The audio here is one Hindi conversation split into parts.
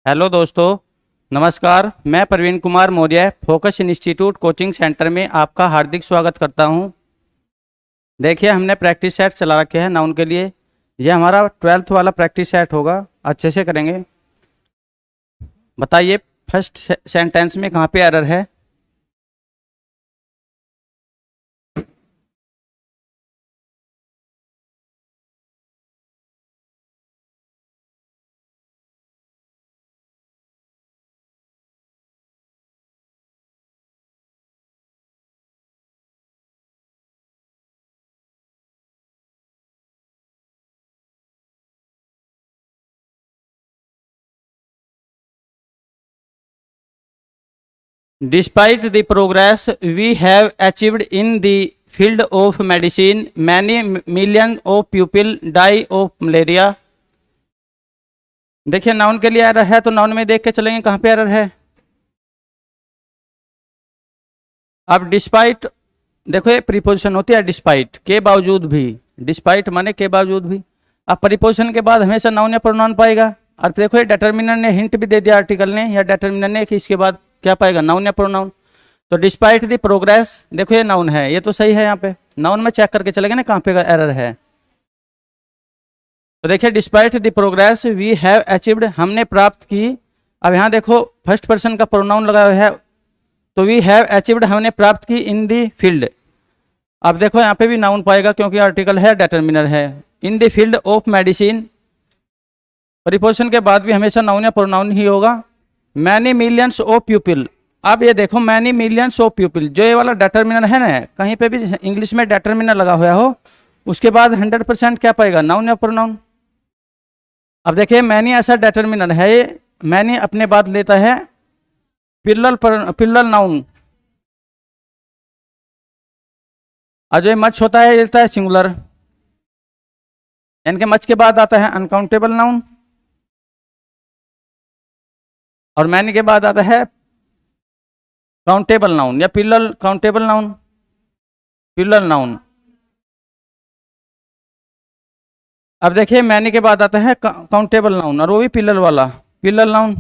हेलो दोस्तों, नमस्कार। मैं Praveen Kumar Maurya focus institute coaching centre में आपका हार्दिक स्वागत करता हूं। देखिए, हमने प्रैक्टिस सेट चला रखे हैं नाउन के लिए। यह हमारा 12th वाला प्रैक्टिस सेट होगा। अच्छे से करेंगे। बताइए, फर्स्ट सेंटेंस में कहाँ पे एरर है? Despite the progress we have achieved in the field of medicine many million of people die of malaria. देखिए, नाउन के लिए एरर है तो नाउन में देख के चलेंगे कहाँ पे एरर है। अब डिस्पाइट, देखो ये प्रीपोजिशन होती है डिस्पाइट, के बावजूद भी। डिस्पाइट माने के बावजूद भी। अब प्रीपोजिशन के बाद हमेशा नाउन या प्रोनाउन पाएगा। और देखो ये डिटर्मिनर ने हिंट भी दे दिया आर्टिकल ने या डिटर्मिनर ने कि इसके बाद क्या पाएगा, नाउन या प्रोनाउन। तो डिस्पाइट द प्रोग्रेस, देखो ये नाउन है, ये तो सही है। यहाँ पे नाउन में चेक करके चलेंगे ना कहाँ पे एरर है। तो देखिए, despite the progress we have achieved, हमने प्राप्त की। अब यहाँ देखो फर्स्ट पर्सन का प्रोनाउन लगा हुआ है, तो वी हैव अचीव्ड हमने प्राप्त की इन दी फील्ड। अब देखो यहाँ पे भी नाउन पाएगा क्योंकि आर्टिकल है, डिटर्मिनर है। इन the field of medicine, preposition के बाद भी हमेशा नाउन या प्रोनाउन ही होगा। मैनी मिलियंस ऑफ पीपल, अब ये देखो मैनी मिलियंस ऑफ पीपल, जो ये वाला डिटर्मिनर है ना, कहीं पे भी इंग्लिश में डिटर्मिनर लगा हुआ हो उसके बाद 100% क्या पाएगा, नाउन या प्रोनाउन। अब देखिए मैनी ऐसा डिटर्मिनर है, ये मैनी अपने बाद लेता है पिल्लल नाउन। और जो मच होता है ये लेता है सिंगुलर। इनके मच के बाद आता है अनकाउंटेबल नाउन, और मैनी के बाद आता है काउंटेबल नाउन या पिल्लल काउंटेबल नाउन, पिल्लल नाउन। अब देखिए मैनी के बाद आता है काउंटेबल नाउन, और वो भी पिल्लल वाला, पिल्लल नाउन।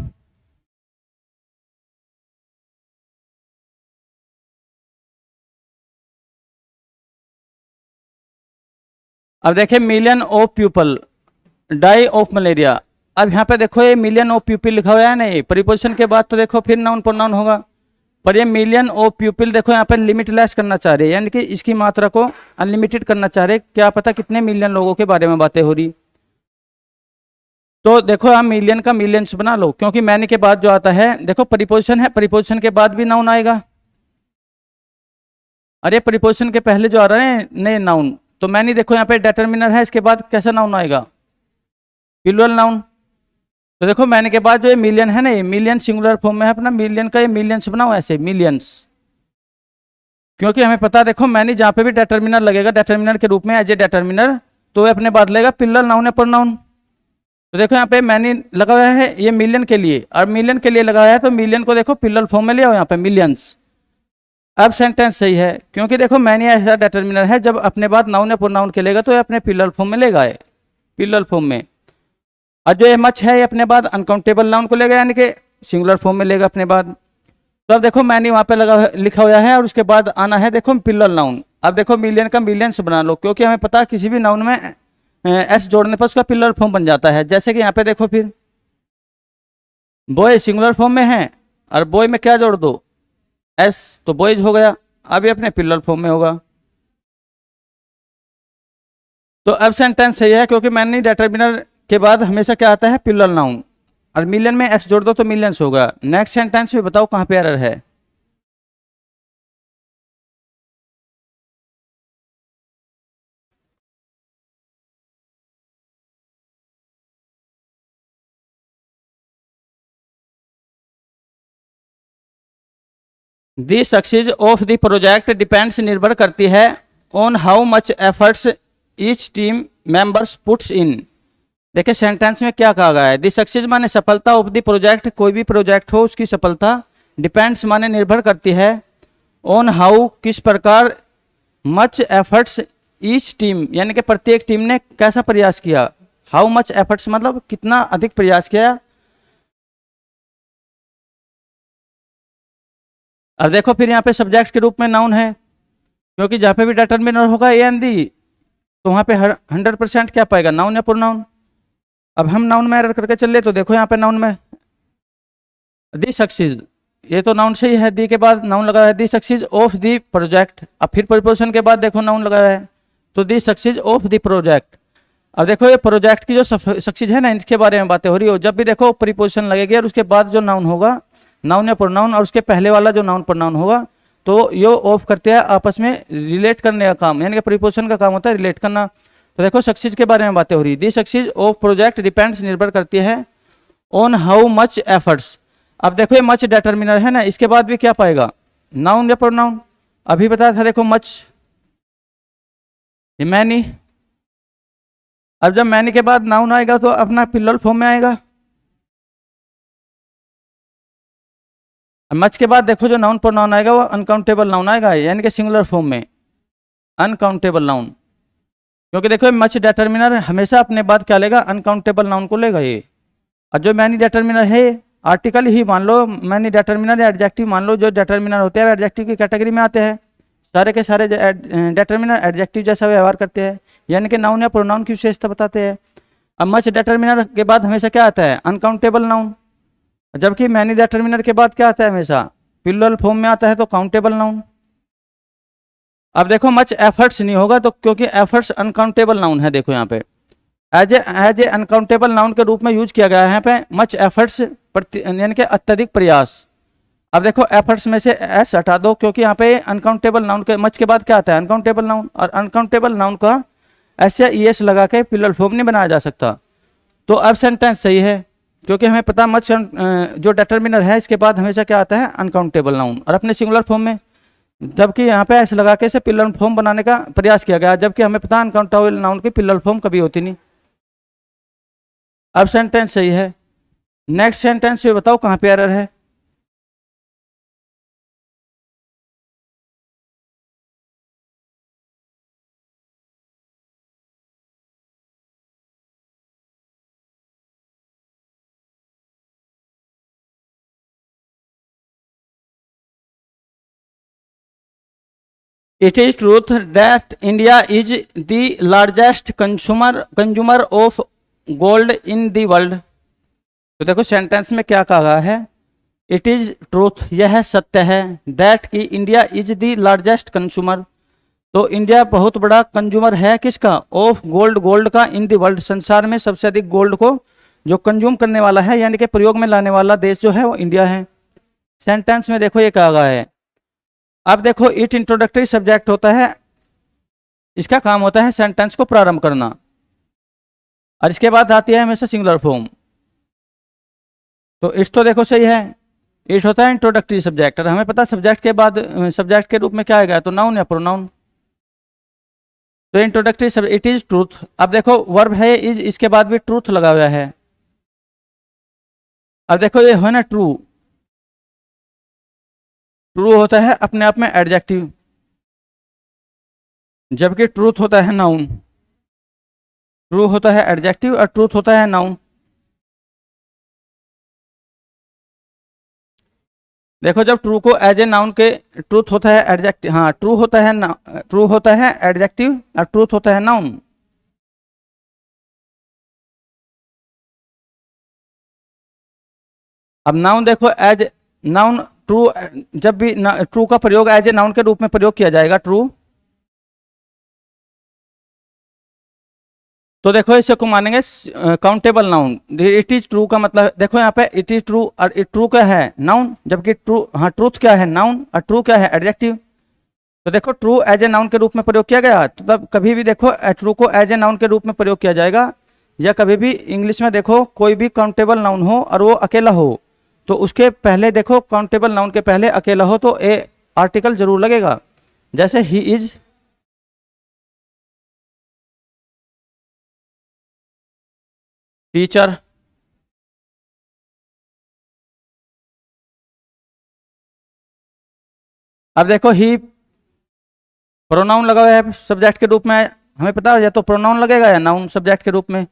अब देखिए million of people die of malaria. अब यहाँ पे देखो ये मिलियन ऑफ पीपल लिखा हुआ है ना, ये प्रीपोजिशन के बाद तो देखो फिर नाउन प्रोनाउन होगा। पर ये मिलियन ऑफ पीपल देखो यहाँ पे लिमिटलेस करना चाह रहे हैं, यानी कि इसकी मात्रा को अनलिमिटेड करना चाह रहे हैं। क्या पता कितने मिलियन लोगों के बारे में बातें हो रही। तो देखो आप मिलियन का मिलियंस बना लो, क्योंकि मैनी के बाद जो आता है देखो प्रीपोजिशन है, प्रीपोजिशन के बाद भी नाउन आएगा। अरे प्रीपोजिशन के पहले जो आ रहा है नए नाउन, तो मैनी देखो यहाँ पे डिटर्मिनर है, इसके बाद कैसा नाउन आएगा, प्लूरल नाउन। तो देखो मैंने के बाद जो ये मिलियन है ना, ये मिलियन सिंगुलर फॉर्म में है अपना, मिलियन का ये मिलियंस बनाओ ऐसे मिलियंस। क्योंकि हमें पता देखो मैंने जहाँ पे भी डिटर्मिनर लगेगा डिटर्मिनर के रूप में एज ए डिटर्मिनर, तो ये अपने बाद लेगा पिलर नाउन या प्रोनाउन। तो देखो यहाँ पे मैंने लगा हुआ है ये मिलियन के लिए, और मिलियन के लिए लगा हुआ है, तो मिलियन को देखो पिलर फॉर्म में ले आओ यहाँ पे मिलियंस। अब सेंटेंस सही है, क्योंकि देखो मैंने ऐसा डिटर्मिनर है, जब अपने बाद नाउन या प्रोनाउन के लेगा तो ये अपने पिलर फॉर्म में लेगा, पिलर फॉर्म में। और जो ये मच है ये अपने बाद अनकाउंटेबल नाउन को लेगा, यानी कि सिंगुलर फॉर्म में लेगा अपने बाद। तो अब देखो मैंने वहां पे लगा लिखा हुआ है, और उसके बाद आना है देखो पिलर नाउन। अब देखो मिलियन का मिलियंस बना लो, क्योंकि हमें पता है किसी भी नाउन में एस जोड़ने पर उसका पिलर फॉर्म बन जाता है। जैसे कि यहाँ पे देखो फिर बॉय सिंगुलर फॉर्म में है, और बॉय में क्या जोड़ दो, एस, तो बॉयज हो गया। अब ये अपने पिलर फॉर्म में होगा। तो अब सेंटेंस सही है, क्योंकि मैंने डिटर्मिनर के बाद हमेशा क्या आता है, पिलर नाउन, और मिलियन में एस जोड़ दो तो मिलियंस होगा। नेक्स्ट सेंटेंस में बताओ कहाँ पे एरर है। दी success of the project depends, निर्भर करती है, on how much efforts each team members puts in. देखिए सेंटेंस में क्या कहा गया है, दी सक्सेस माने सफलता, ऑफ द प्रोजेक्ट कोई भी प्रोजेक्ट हो उसकी सफलता, डिपेंड्स माने निर्भर करती है, ऑन हाउ किस प्रकार, मच एफर्ट्स ईच टीम यानी कि प्रत्येक टीम ने कैसा प्रयास किया। हाउ मच एफर्ट्स मतलब कितना अधिक प्रयास किया, और देखो फिर यहाँ पे सब्जेक्ट के रूप में नाउन है, क्योंकि जहाँ पे भी डिटरमिनर होगा ए एन दी, तो वहाँ पे 100% क्या पाएगा, नाउन या प्रोनाउन। अब हम नाउन में एरर करके चल ले, तो देखो यहाँ पे नाउन में दी सक्सीज, ये तो नाउन से ही है, दी के बाद नाउन लगा है, दी सक्सीज ऑफ दी प्रोजेक्ट। अब फिर प्रीपोजिशन के बाद देखो नाउन लगा है, तो दी सक्सीज ऑफ दी प्रोजेक्ट। अब देखो ये प्रोजेक्ट की जो सक्सीज है ना, इसके बारे में बातें हो रही हो। जब भी देखो प्रीपोजिशन लगेगी और उसके बाद जो नाउन होगा, नाउन या प्रोनाउन, और उसके पहले वाला जो नाउन प्रोनाउन होगा, तो ये ऑफ करते हैं आपस में रिलेट करने का काम, यानी कि प्रीपोजिशन का काम होता है रिलेट करना। तो देखो सक्सीज के बारे में बातें हो रही है, दी सक्सीज ऑफ प्रोजेक्ट डिपेंड्स, निर्भर करती है, ऑन हाउ मच एफर्ट्स। अब देखो ये मच डिटरमिनर है ना, इसके बाद भी क्या पाएगा, नाउन या प्रोनाउन। अभी बताया था देखो मच, मैनी। अब जब मैनी के बाद नाउन आएगा तो अपना प्लूरल फॉर्म में आएगा। मच के बाद देखो जो नाउन प्रोनाउन आएगा वो अनकाउंटेबल नाउन आएगा, यानी कि सिंगुलर फॉर्म में अनकाउंटेबल नाउन। क्योंकि देखो मच डिटरमिनर हमेशा अपने बाद क्या लेगा, अनकाउंटेबल नाउन को लेगा ये। और जो मैनी डिटरमिनर है, आर्टिकल ही मान लो, मैनी डिटरमिनर या एडजेक्टिव मान लो, जो डिटरमिनर होते हैं एडजेक्टिव की कैटेगरी में आते हैं। सारे के सारे डिटरमिनर एडजेक्टिव जैसा व्यवहार करते हैं, यानी कि नाउन या प्रोनाउन की विशेषता बताते हैं। अब मच डिटरमिनर के बाद हमेशा क्या आता है, अनकाउंटेबल नाउन। जबकि मैनी डिटरमिनर के बाद क्या आता है, हमेशा प्लूरल फॉर्म में आता है, तो काउंटेबल नाउन। अब देखो मच एफर्ट्स नहीं होगा, तो क्योंकि एफर्ट्स अनकाउंटेबल नाउन है। देखो यहाँ पे एज ए अनकाउंटेबल नाउन के रूप में यूज किया गया है यहाँ पे मच एफर्ट्स, यानी कि अत्यधिक प्रयास। अब देखो एफर्ट्स में से एस हटा दो, क्योंकि यहाँ पे अनकाउंटेबल नाउन के मच के बाद क्या आता है, अनकाउंटेबल नाउन। और अनकाउंटेबल नाउन का एस या ई एस लगा के प्लूरल फॉर्म नहीं बनाया जा सकता। तो अब सेंटेंस सही है, क्योंकि हमें पता मच जो डिटरमिनर है इसके बाद हमेशा क्या आता है, अनकाउंटेबल नाउन, और अपने सिंगुलर फॉर्म में। जबकि यहाँ पे ऐसे लगा के इसे प्लूरल फॉर्म बनाने का प्रयास किया गया, जबकि हमें पता अनकाउंटेबल नाउन की प्लूरल फॉर्म कभी होती नहीं। अब सेंटेंस सही है। नेक्स्ट सेंटेंस में बताओ कहाँ पे एरर है। It is truth that India is the largest consumer of gold in the world। तो देखो सेंटेंस में क्या कहा है, इट इज ट्रूथ, यह सत्य है, दैट की India is the largest consumer, तो इंडिया बहुत बड़ा कंज्यूमर है किसका, ऑफ गोल्ड, गोल्ड का, इन द वर्ल्ड, संसार में सबसे अधिक गोल्ड को जो कंज्यूम करने वाला है, यानी कि प्रयोग में लाने वाला देश जो है वो इंडिया है। सेंटेंस में देखो ये कहा गया है। अब देखो इट इंट्रोडक्टरी सब्जेक्ट होता है, इसका काम होता है सेंटेंस को प्रारंभ करना, और इसके बाद आती है हमेशा सिंगुलर फॉर्म। तो इट तो देखो सही है, इट होता है इंट्रोडक्टरी सब्जेक्ट, और हमें पता सब्जेक्ट के बाद सब्जेक्ट के रूप में क्या आएगा, तो नाउन या प्रोनाउन। तो इंट्रोडक्टरी सब इट इज ट्रूथ। अब देखो वर्ब है इज, इसके बाद भी ट्रूथ लगा हुआ है। अब देखो ये है ना ट्रू, ट्रू होता है अपने आप में एडजेक्टिव, जबकि ट्रूथ होता है नाउन। ट्रू होता है एडजेक्टिव और ट्रूथ होता है नाउन। देखो जब ट्रू को एज ए नाउन के, ट्रूथ होता है एडजेक्टिव, हाँ ट्रू होता है, ट्रू होता है एडजेक्टिव और ट्रूथ होता है नाउन। अब नाउन देखो एज नाउन, ट्रू, जब भी ट्रू का प्रयोग एज ए नाउन के रूप में प्रयोग किया जाएगा ट्रू, तो देखो इसे को मानेंगे countable noun. It is true का मतलब देखो यहाँ पे इट इज ट्रू, और ट्रू क्या है, नाउन, जबकि ट्रू, हाँ ट्रूथ क्या है, नाउन, और ट्रू क्या है, एडजेक्टिव। तो देखो ट्रू एज ए नाउन के रूप में प्रयोग किया गया, तो तब कभी भी देखो ट्रू को एज ए नाउन के रूप में प्रयोग किया जाएगा, या कभी भी इंग्लिश में देखो कोई भी काउंटेबल नाउन हो और वो अकेला हो, तो उसके पहले देखो काउंटेबल नाउन के पहले अकेला हो तो ए आर्टिकल जरूर लगेगा। जैसे ही इज, टीचर, अब देखो ही प्रोनाउन लगा हुआ है सब्जेक्ट के रूप में, हमें पता है या तो प्रोनाउन लगेगा या नाउन सब्जेक्ट के रूप में।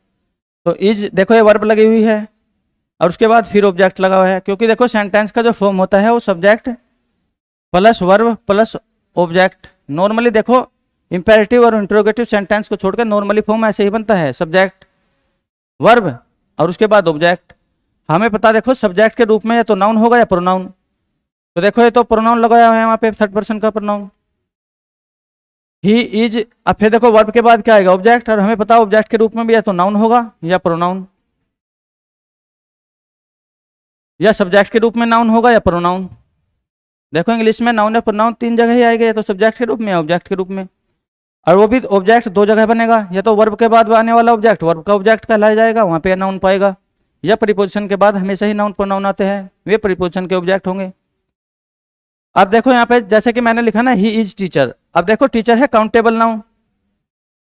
तो इज देखो ये वर्ब लगी हुई है, और उसके बाद फिर ऑब्जेक्ट लगा हुआ है, क्योंकि देखो सेंटेंस का जो फॉर्म होता है वो subject plus verb plus object. Normally देखो इंपेरेटिव और इंट्रोगेटिव सेंटेंस को छोड़कर नॉर्मली फॉर्म ऐसे ही बनता है, सब्जेक्ट वर्ब और उसके बाद ऑब्जेक्ट। हमें पता देखो सब्जेक्ट के रूप में या तो नाउन होगा या प्रोनाउन। तो देखो ये तो प्रोनाउन लगाया हुआ है वहां पे, थर्ड पर्सन का प्रोनाउन ही इज। अब फिर देखो वर्ब के बाद क्या आएगा, ऑब्जेक्ट, और हमें पता ऑब्जेक्ट के रूप में भी या तो नाउन होगा या प्रोनाउन, या सब्जेक्ट के रूप में नाउन होगा या प्रोनाउन। देखो इंग्लिश में नाउन या प्रोनाउन तीन जगह ही आएगा, या तो सब्जेक्ट के रूप में या ऑब्जेक्ट के रूप में। और वो भी ऑब्जेक्ट दो जगह बनेगा, या तो वर्ब के बाद आने वाला ऑब्जेक्ट वर्ब का ऑब्जेक्ट कहलाया जाएगा, वहां पे नाउन पाएगा, या प्रीपोजिशन के बाद हमेशा ही नाउन प्रोनाउन आते हैं, वे प्रीपोजिशन के ऑब्जेक्ट होंगे। अब देखो यहाँ पे जैसे कि मैंने लिखा ना ही इज टीचर। अब देखो टीचर है काउंटेबल नाउन,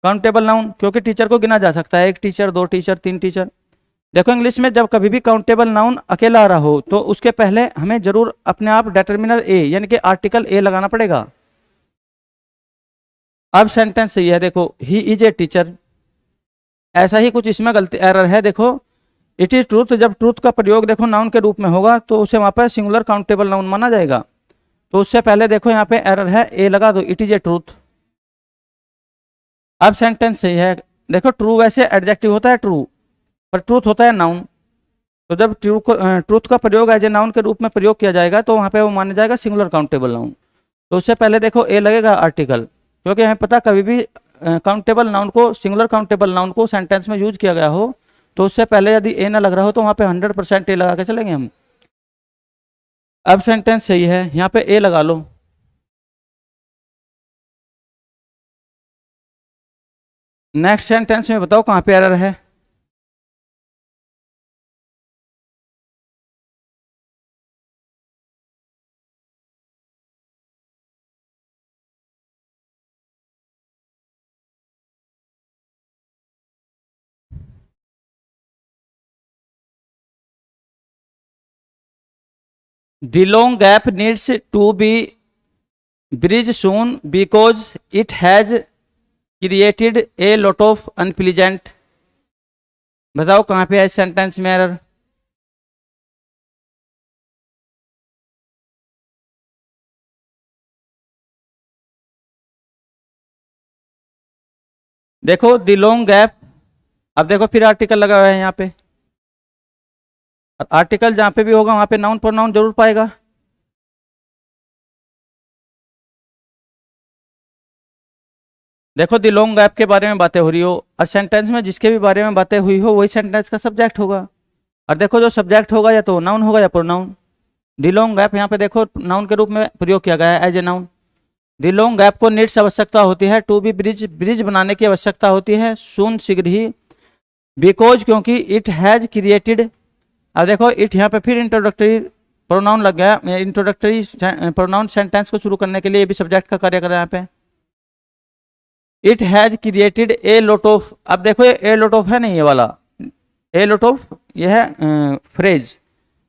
काउंटेबल नाउन क्योंकि टीचर को गिना जा सकता है, एक टीचर, दो टीचर, तीन टीचर। देखो इंग्लिश में जब कभी भी काउंटेबल नाउन अकेला आ रहा हो तो उसके पहले हमें जरूर अपने आप डिटर्मिनर ए यानी कि आर्टिकल ए लगाना पड़ेगा। अब सेंटेंस सही है, देखो ही इज ए टीचर, ऐसा ही कुछ इसमें गलती एरर है। देखो इट इज ट्रूथ, जब ट्रूथ का प्रयोग देखो नाउन के रूप में होगा तो उसे वहां पर सिंगुलर काउंटेबल नाउन माना जाएगा। तो उससे पहले देखो यहाँ पे एरर है, ए लगा दो, इट इज ए ट्रूथ। अब सेंटेंस सही है। देखो ट्रू वैसे एडजेक्टिव होता है ट्रू, पर ट्रूथ होता है नाउन। तो जब ट्रूथ का प्रयोग एज ए नाउन के रूप में प्रयोग किया जाएगा तो वहां पे वो माना जाएगा सिंगुलर काउंटेबल नाउन। तो उससे पहले देखो ए लगेगा आर्टिकल, क्योंकि हमें पता कभी भी काउंटेबल नाउन को, सिंगुलर काउंटेबल नाउन को सेंटेंस में यूज किया गया हो तो उससे पहले यदि ए ना लग रहा हो तो वहां पे 100% ए लगा के चलेंगे हम। अब सेंटेंस सही है, यहाँ पे ए लगा लो। नेक्स्ट सेंटेंस में बताओ कहाँ पे एरर है। The long gap needs to be bridged soon because it has created a lot of unpleasant। बताओ कहाँ पे है सेंटेंस में एरर। देखो द लॉन्ग गैप, अब देखो फिर आर्टिकल लगा हुआ है यहाँ पे, और आर्टिकल जहाँ पे भी होगा वहां पे नाउन प्रोनाउन जरूर पाएगा। देखो द लॉन्ग गैप के बारे में बातें हो रही हो और सेंटेंस में जिसके भी बारे में बातें हुई हो वही सेंटेंस का सब्जेक्ट होगा। और देखो जो सब्जेक्ट होगा या तो नाउन होगा या प्रोनाउन। द लॉन्ग गैप यहाँ पे देखो नाउन के रूप में प्रयोग किया गया है as a noun. The long gap को नीड्स आवश्यकता होती है, टू बी ब्रिज ब्रिज बनाने की आवश्यकता होती है, सून शीघ्र ही, बिकॉज क्योंकि, इट हैज क्रिएटेड। अब देखो इट यहाँ पे फिर इंट्रोडक्टरी प्रोनाउन लग गया, इंट्रोडक्टरी प्रोनाउन सेंटेंस को शुरू करने के लिए भी सब्जेक्ट का कार्य कर रहा है यहाँ पे। It has created a lot of, अब देखो ये ए लॉट ऑफ है नहीं, ये वाला ए लॉट ऑफ ये है फ्रेज,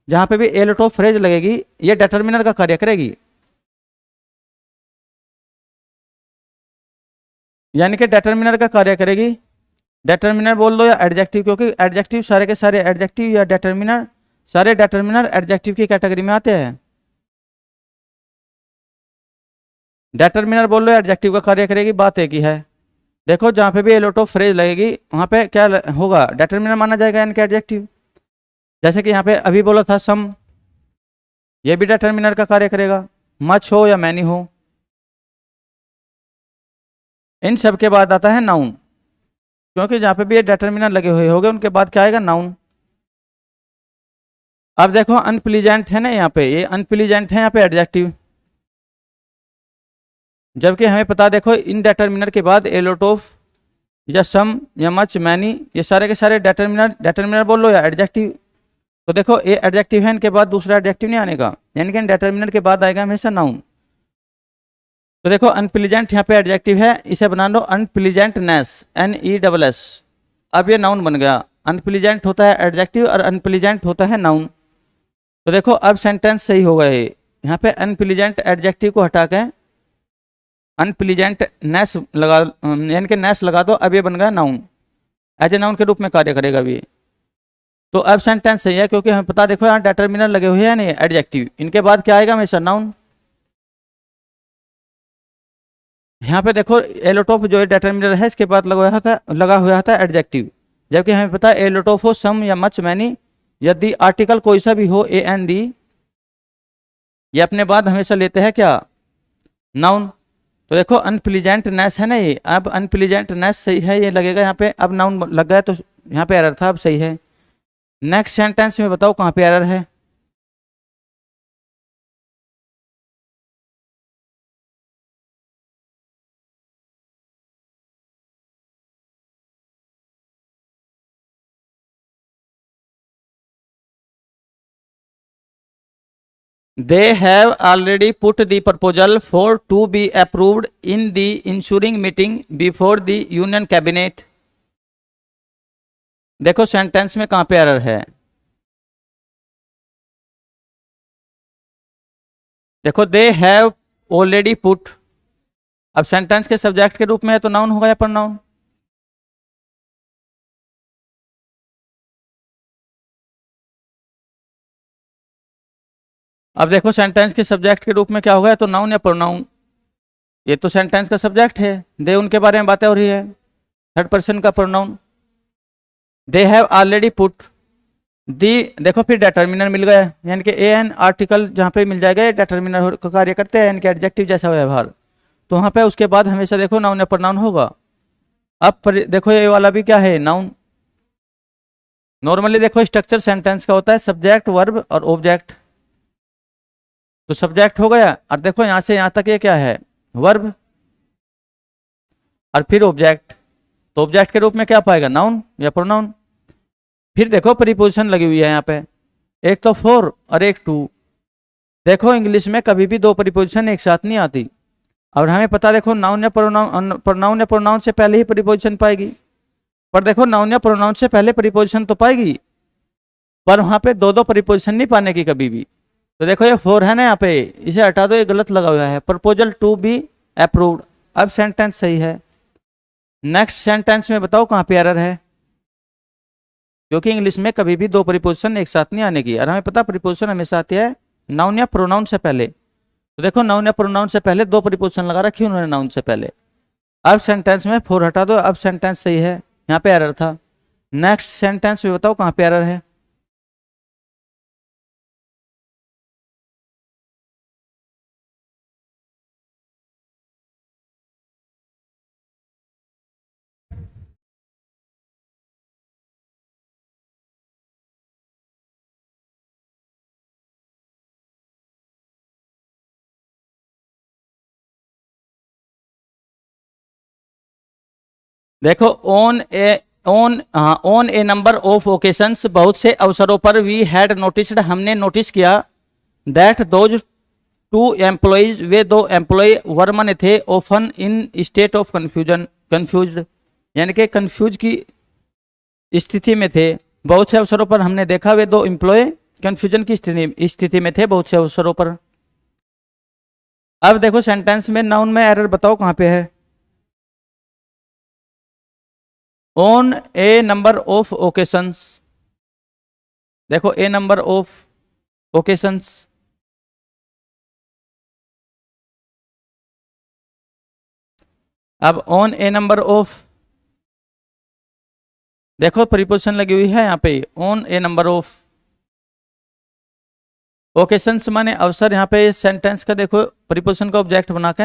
जहां पे भी ए लॉट ऑफ फ्रेज लगेगी ये डिटर्मिनर का कार्य करेगी, यानी कि डिटर्मिनर का कार्य करेगी। डिटर्मिनर बोल दो या एडजेक्टिव, क्योंकि एडजेक्टिव सारे के सारे एडजेक्टिव या डिटर्मिनर, सारे डिटर्मिनर एडजेक्टिव की कैटेगरी में आते हैं। डिटर्मिनर बोल लो एडजेक्टिव का कार्य करेगी, बात एक ही है। देखो जहां पे भी ए लॉट ऑफ फ्रेज लगेगी वहां पे क्या होगा, डिटर्मिनर माना जाएगा यानी कि एडजेक्टिव। जैसे कि यहाँ पे अभी बोला था सम, ये भी डिटर्मिनर का कार्य करेगा, मच हो या मैनी हो। इन सब के बाद आता है नाउन, क्योंकि जहां पे भी ये डिटर्मिनर लगे हुए होंगे उनके बाद क्या आएगा, नाउन। अब देखो अनप्लीजेंट है ना यहाँ पे, ये अनप्लीजेंट है यहाँ पे एडजेक्टिव, जबकि हमें पता देखो इन डिटर्मिनर के बाद ए लॉट ऑफ या सम या मच मैनी ये सारे के सारे डिटर्मिनर, डिटर्मिनर बोल लो या एडजेक्टिव। तो देखो ए एडजेक्टिव है, इनके बाद दूसरा एडजेक्टिव नहीं आने का, यानी कि डिटर्मिनर के बाद आएगा हमेशा नाउन। तो देखो अनप्लीजेंट यहाँ पे एडजेक्टिव है, इसे बना लो अनप्लीजेंटनेस, NESS। अब ये नाउन बन गया, अनप्लीजेंट होता है एडजेक्टिव और अनप्लीजेंट होता है नाउन। तो देखो अब सेंटेंस सही होगा, ये यहाँ पे अनप्लीजेंट एडजेक्टिव को हटा के अनप्लीजेंटनेस लगा, यानी कि नेस लगा दो, अब ये बन गया नाउन, एज ए नाउन के रूप में कार्य करेगा अभी। तो अब सेंटेंस सही है, क्योंकि हमें पता देखो यहाँ डिटर्मिनर लगे हुए हैं नहीं एडजेक्टिव, इनके बाद क्या आएगा हमेशा नाउन। यहाँ पे देखो एलोट ऑफ जो डिटर्मिनर है इसके बाद लगा हुआ था एडजेक्टिव, जबकि हमें पता है एलोट ऑफ हो सम या मच मैनी, यदि आर्टिकल कोई सा भी हो ए एन दी, ये अपने बाद हमेशा लेते हैं क्या, नाउन। तो देखो अनप्लीजेंटनेस है ना, ये अब अनप्लीजेंटनेस सही है, ये लगेगा यहाँ पे, अब नाउन लग गया तो यहाँ पे एरर था, अब सही है। नेक्स्ट सेंटेंस में बताओ कहाँ पे एरर है। They have already put the proposal for to be approved in the insuring meeting before the union cabinet. देखो सेंटेंस में कहाँ पे एरर है, देखो दे हैव ऑलरेडी पुट, अब सेंटेंस के सब्जेक्ट के रूप में है तो नाउन होगा या प्रोनाउन। अब देखो सेंटेंस के सब्जेक्ट के रूप में क्या होगा, या तो नाउन या प्रोनाउन। ये तो सेंटेंस का सब्जेक्ट है, दे उनके बारे में बातें हो रही है, थर्ड पर्सन का pronoun. They have already put the, देखो फिर डिटर्मिनर मिल गया, यानी कि ए एन आर्टिकल जहाँ पे मिल जाएगा डिटर्मिनर का कार्य करते हैं, यानी कि एडजेक्टिव जैसा व्यवहार, तो वहाँ पे उसके बाद हमेशा देखो नाउन या प्रोनाउन होगा। अब देखो ये वाला भी क्या है, नाउन। नॉर्मली देखो स्ट्रक्चर सेंटेंस का होता है सब्जेक्ट वर्ब और ऑब्जेक्ट, तो सब्जेक्ट हो गया, और देखो यहाँ से यहाँ तक ये क्या है, वर्ब और फिर ऑब्जेक्ट, तो ऑब्जेक्ट के रूप में क्या पाएगा, नाउन या प्रोनाउन। फिर देखो प्रीपोजिशन लगी हुई है यहाँ पे, एक तो फॉर और एक टू। देखो इंग्लिश में कभी भी दो प्रीपोजिशन एक साथ नहीं आती, और हमें पता देखो नाउन या प्रोनाउन से पहले ही प्रीपोजिशन पाएगी, पर देखो नाउन या प्रोनाउन से पहले प्रीपोजिशन तो पाएगी, पर वहां पे दो दो प्रीपोजिशन नहीं पाने की कभी भी। तो देखो ये फोर है ना यहाँ पे, इसे हटा दो, ये गलत लगा हुआ है, प्रपोजल टू बी अप्रूव्ड, अब सेंटेंस सही है। नेक्स्ट सेंटेंस में बताओ कहाँ पे एरर है, क्योंकि इंग्लिश में कभी भी दो प्रीपोजिशन एक साथ नहीं आने की, और हमें पता प्रीपोजिशन हमेशा आती है नाउन या प्रोनाउन से पहले, तो देखो नाउन या प्रोनाउन से पहले दो प्रीपोजिशन लगा रखी उन्होंने नाउन से पहले। अब सेंटेंस में फोर हटा दो, अब सेंटेंस सही है, यहाँ पे एरर था। नेक्स्ट सेंटेंस में बताओ कहाँ पे एरर है। देखो on a number of occasions, बहुत से अवसरों पर वी हैड नोटिस्ड, हमने नोटिस किया, दैट दोज टू एम्प्लॉइज, वे दो एम्प्लॉय वर्मन थे, often in state of confused, यानी कि कंफ्यूज की स्थिति में थे। बहुत से अवसरों पर हमने देखा वे दो एम्प्लॉय कंफ्यूजन की स्थिति में थे बहुत से अवसरों पर। अब देखो सेंटेंस में नाउन में एरर बताओ कहाँ पे है, on a number of occasions, देखो ए नंबर ऑफ ओकेशंस, अब ऑन ए नंबर ऑफ, देखो प्रीपोजिशन लगी हुई है यहाँ पे, on a number of occasions माने अवसर, यहाँ पे सेंटेंस का देखो प्रीपोजिशन का ऑब्जेक्ट बना के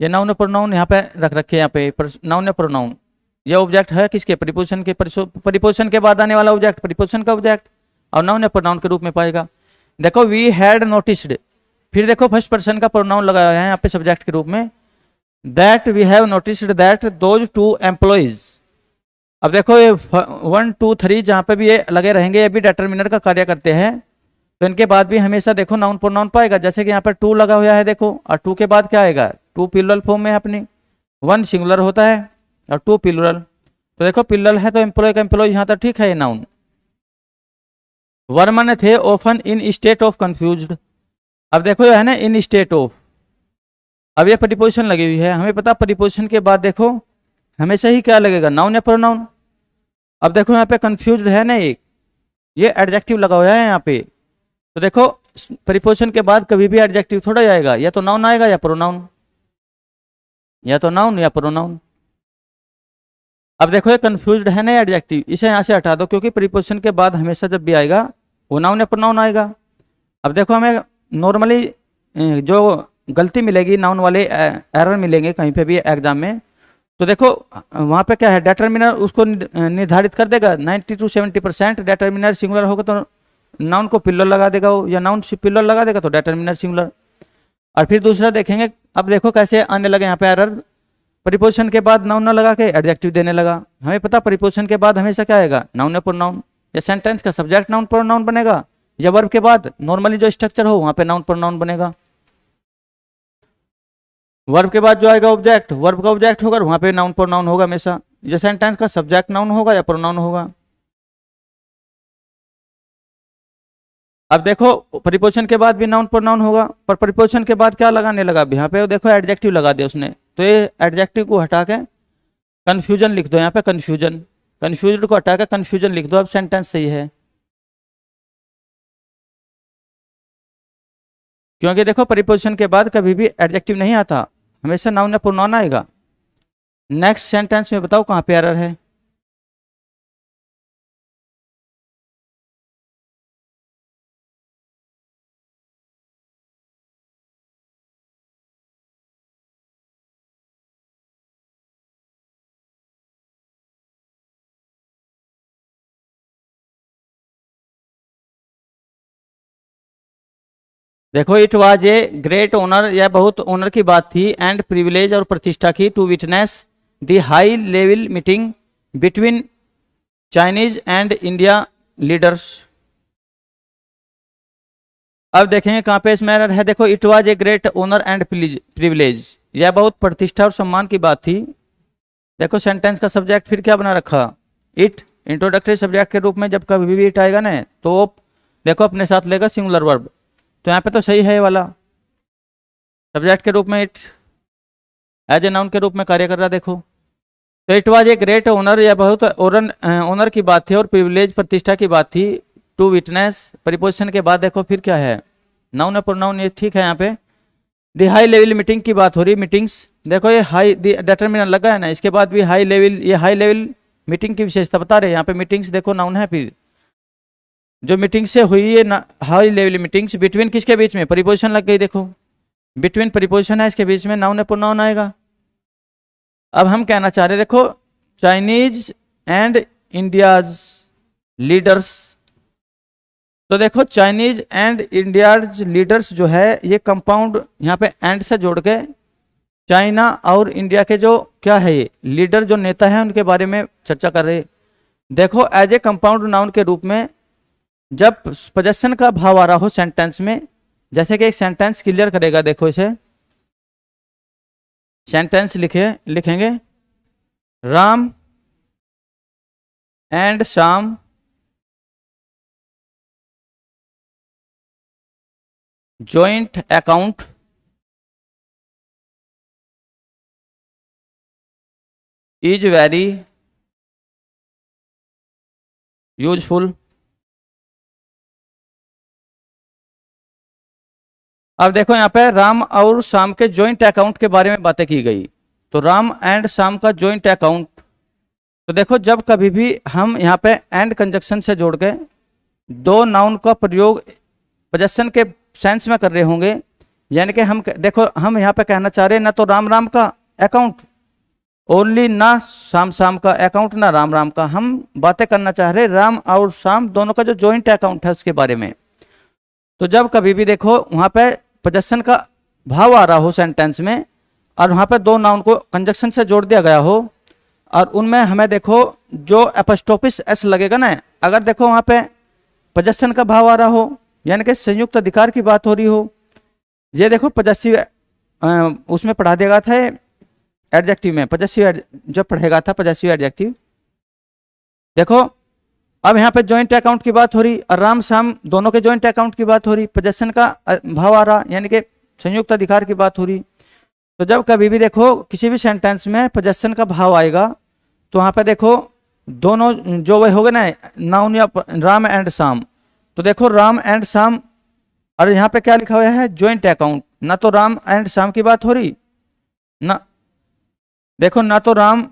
ये नाउन प्रोनाउन यहाँ पे रख रखे, यहाँ पे नाउन प्रोनाउन, ये ऑब्जेक्ट है किसके, प्रीपोजिशन के, प्रीपोजिशन के बाद आने वाला ऑब्जेक्ट प्रीपोजिशन का ऑब्जेक्ट, और नाउन प्रोनाउन के रूप में पाएगा। देखो वी हैड नोटिस्ड, फिर देखो फर्स्ट पर्सन का प्रोनाउन लगाया है यहाँ पे सब्जेक्ट के रूप में, that we have noticed that those two employees. अब देखो ये 1 2 3 जहाँ पे भी ये लगे रहेंगे, ये भी डिटर्मिनर का कार्य करते हैं, तो इनके बाद भी हमेशा देखो नाउन प्रोनाउन पाएगा, जैसे कि यहाँ पर टू लगा हुआ है देखो, और टू के बाद क्या आएगा, टू प्लूरल फॉर्म में अपनी, वन सिंगुलर होता है और टू प्लूरल, तो देखो प्लूरल है तो एम्प्लॉय का एम्प्लॉय यहाँ तक ठीक है ये नाउन। वर्मन थे often in state of confused, अब देखो ये है ना इन स्टेट ऑफ, अब ये प्रीपोजिशन लगी हुई है, हमें पता प्रीपोजिशन के बाद देखो हमेशा ही क्या लगेगा, नाउन या प्रोनाउन। अब देखो यहाँ पे कंफ्यूज्ड है ना एक, ये एडजेक्टिव लगा हुआ है यहाँ पे, तो देखो प्रीपोजिशन के बाद कभी भी एडजेक्टिव थोड़ा जाएगा, या तो नाउन आएगा या प्रोनाउन। या तो नाउन या प्रोनाउन। अब देखो ये कंफ्यूज्ड है ना एडजेक्टिव, इसे यहाँ से हटा दो क्योंकि प्रीपोजिशन के बाद हमेशा जब भी आएगा वो नाउन या प्रोनाउन आएगा। अब देखो हमें नॉर्मली जो गलती मिलेगी नाउन वाले एरर मिलेंगे कहीं पे भी एग्जाम में, तो देखो वहाँ पे क्या है, डेटर्मिनर उसको निर्धारित कर देगा 90 to 70%। डेटर्मिनर सिंगुलर होगा तो नाउन को पिलर लगा देगा वो, या नाउन पिलर लगा देगा तो डेटर्मिनर सिंगुलर। और फिर दूसरा देखेंगे, अब देखो कैसे आने लगे यहाँ पे एरर, प्रीपोजिशन के बाद नाउन ना लगा के एडजेक्टिव देने लगा। हमें पता प्रीपोजिशन के बाद हमेशा क्या आएगा, नाउन या प्रोनाउन, या सेंटेंस का सब्जेक्ट नाउन प्रोनाउन बनेगा, या वर्ब के बाद नॉर्मली जो स्ट्रक्चर हो वहाँ पे नाउन प्रोनाउन बनेगा। वर्ब के बाद जो आएगा ऑब्जेक्ट, वर्ब का ऑब्जेक्ट होगा वहां पे नाउन प्रोनाउन होगा हमेशा। जो सेंटेंस का सब्जेक्ट नाउन होगा या प्रोनाउन होगा। अब देखो प्रीपोजिशन के बाद भी नाउन प्रोनाउन होगा, पर प्रीपोजिशन के बाद क्या लगाने लगा, यहाँ पे देखो एडजेक्टिव लगा दिया उसने, तो ये एडजेक्टिव को हटा के कंफ्यूजन लिख दो यहाँ पे, कंफ्यूजन, कंफ्यूज्ड को हटा के कंफ्यूजन लिख दो, अब सेंटेंस सही है। क्योंकि देखो प्रीपोजिशन के बाद कभी भी एडजेक्टिव नहीं आता, हमेशा नाउन या प्रोनाउन आएगा। नेक्स्ट सेंटेंस में बताओ कहाँ पे एरर है। देखो it was a great honour, यह बहुत ऑनर की बात थी, एंड प्रिविलेज और प्रतिष्ठा की, to witness the high level meeting between Chinese and India leaders. अब देखेंगे कहाँ पे इसमें एरर है। देखो it was a great honour and privilege, यह बहुत प्रतिष्ठा और सम्मान की बात थी। देखो सेंटेंस का सब्जेक्ट फिर क्या बना रखा, इट, इंट्रोडक्टरी सब्जेक्ट के रूप में जब कभी भी इट आएगा ना तो देखो अपने साथ लेगा सिंगुलर वर्ब, तो यहाँ पे तो सही है ये वाला, सब्जेक्ट के रूप में इट एज ए नाउन के रूप में कार्य कर रहा। देखो तो it was a great honour, यह बहुत ऑनर की बात थी, और प्रिविलेज प्रतिष्ठा की बात थी, टू विटनेस प्रीपोजिशन के बाद देखो फिर क्या है, नाउन और प्रोनाउन, ये ठीक है। यहाँ पे द हाई लेवल मीटिंग की बात हो रही, मीटिंग्स, देखो ये हाई डिटरमिनर लगा है ना, इसके बाद भी हाई लेवल, ये हाई लेवल मीटिंग की विशेषता बता रहे हैं। यहाँ पे मीटिंग्स देखो नाउन है, फिर जो मीटिंग से हुई है हाई लेवल मीटिंग्स, बिटवीन किसके बीच में, प्रीपोजिशन लग गई, देखो बिटवीन प्रीपोजिशन है, इसके बीच में नाउन या प्रोनाउन आएगा। अब हम कहना चाह रहे देखो चाइनीज एंड इंडियाज लीडर्स, तो देखो चाइनीज एंड इंडियाज लीडर्स जो है ये कंपाउंड यहाँ पे एंड से जोड़ के चाइना और इंडिया के जो क्या है ये लीडर जो नेता है उनके बारे में चर्चा कर रहे। देखो एज ए कंपाउंड नाउन के रूप में जब पोजेशन का भाव आ रहा हो सेंटेंस में, जैसे कि एक सेंटेंस क्लियर करेगा, देखो इसे सेंटेंस लिखेंगे, Ram and Shyam joint account is very useful। अब देखो यहाँ पे राम और श्याम के जॉइंट अकाउंट के बारे में बातें की गई, तो राम एंड श्याम का जॉइंट अकाउंट, तो देखो जब कभी भी हम यहाँ पे एंड कंजक्शन से जोड़ के दो नाउन का प्रयोग पोजेशन के सेंस में कर रहे होंगे, यानी कि हम देखो हम यहाँ पे कहना चाह रहे हैं ना तो राम राम का अकाउंट ओनली, ना श्याम श्याम का अकाउंट, ना राम राम का, हम बातें करना चाह रहे राम और श्याम दोनों का जो जॉइंट अकाउंट है उसके बारे में। तो जब कभी भी देखो वहां पे पोजेशन का भाव आ रहा हो सेंटेंस में और वहां पे दो नाउन को कंजक्शन से जोड़ दिया गया हो और उनमें हमें देखो जो एपोस्ट्रोफिस एस लगेगा ना, अगर देखो वहां पे पोजेशन का भाव आ रहा हो यानी कि संयुक्त अधिकार की बात हो रही हो, ये देखो पॉजेसिव उसमें पढ़ा देगा था एडजेक्टिव में, पॉजेसिव जब पढ़ेगा था पॉजेसिव एडजेक्टिव। देखो अब यहाँ पे जॉइंट अकाउंट की बात हो रही और राम श्याम दोनों के जॉइंट अकाउंट की बात हो रही, पोजेशन का भाव आ रहा यानी कि संयुक्त अधिकार की बात हो रही। तो जब कभी भी देखो किसी भी सेंटेंस में पोजेशन का भाव आएगा तो वहां पे देखो दोनों जो वह होगा ना नाउन या राम एंड श्याम, तो देखो राम एंड श्याम और यहाँ पे क्या लिखा हुआ है जॉइंट अकाउंट, ना तो राम एंड श्याम की बात हो रही ना देखो ना तो राम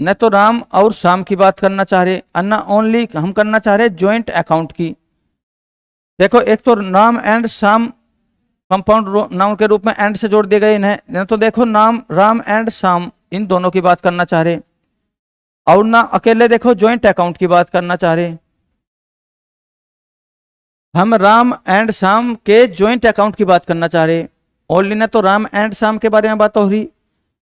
न तो राम और श्याम की बात करना चाह रहे, अन्ना ओनली हम करना चाह रहे ज्वाइंट अकाउंट की। देखो एक तो Ram and Shyam compound noun के रूप में एंड से जोड़ दिए गए इन्हें, न तो देखो नाम राम एंड श्याम इन दोनों की बात करना चाह रहे, और ना अकेले देखो ज्वाइंट अकाउंट की बात करना चाह रहे। हम राम एंड श्याम के ज्वाइंट अकाउंट की बात करना चाह रहे, ओनली ना तो राम एंड श्याम के बारे में बात हो रही,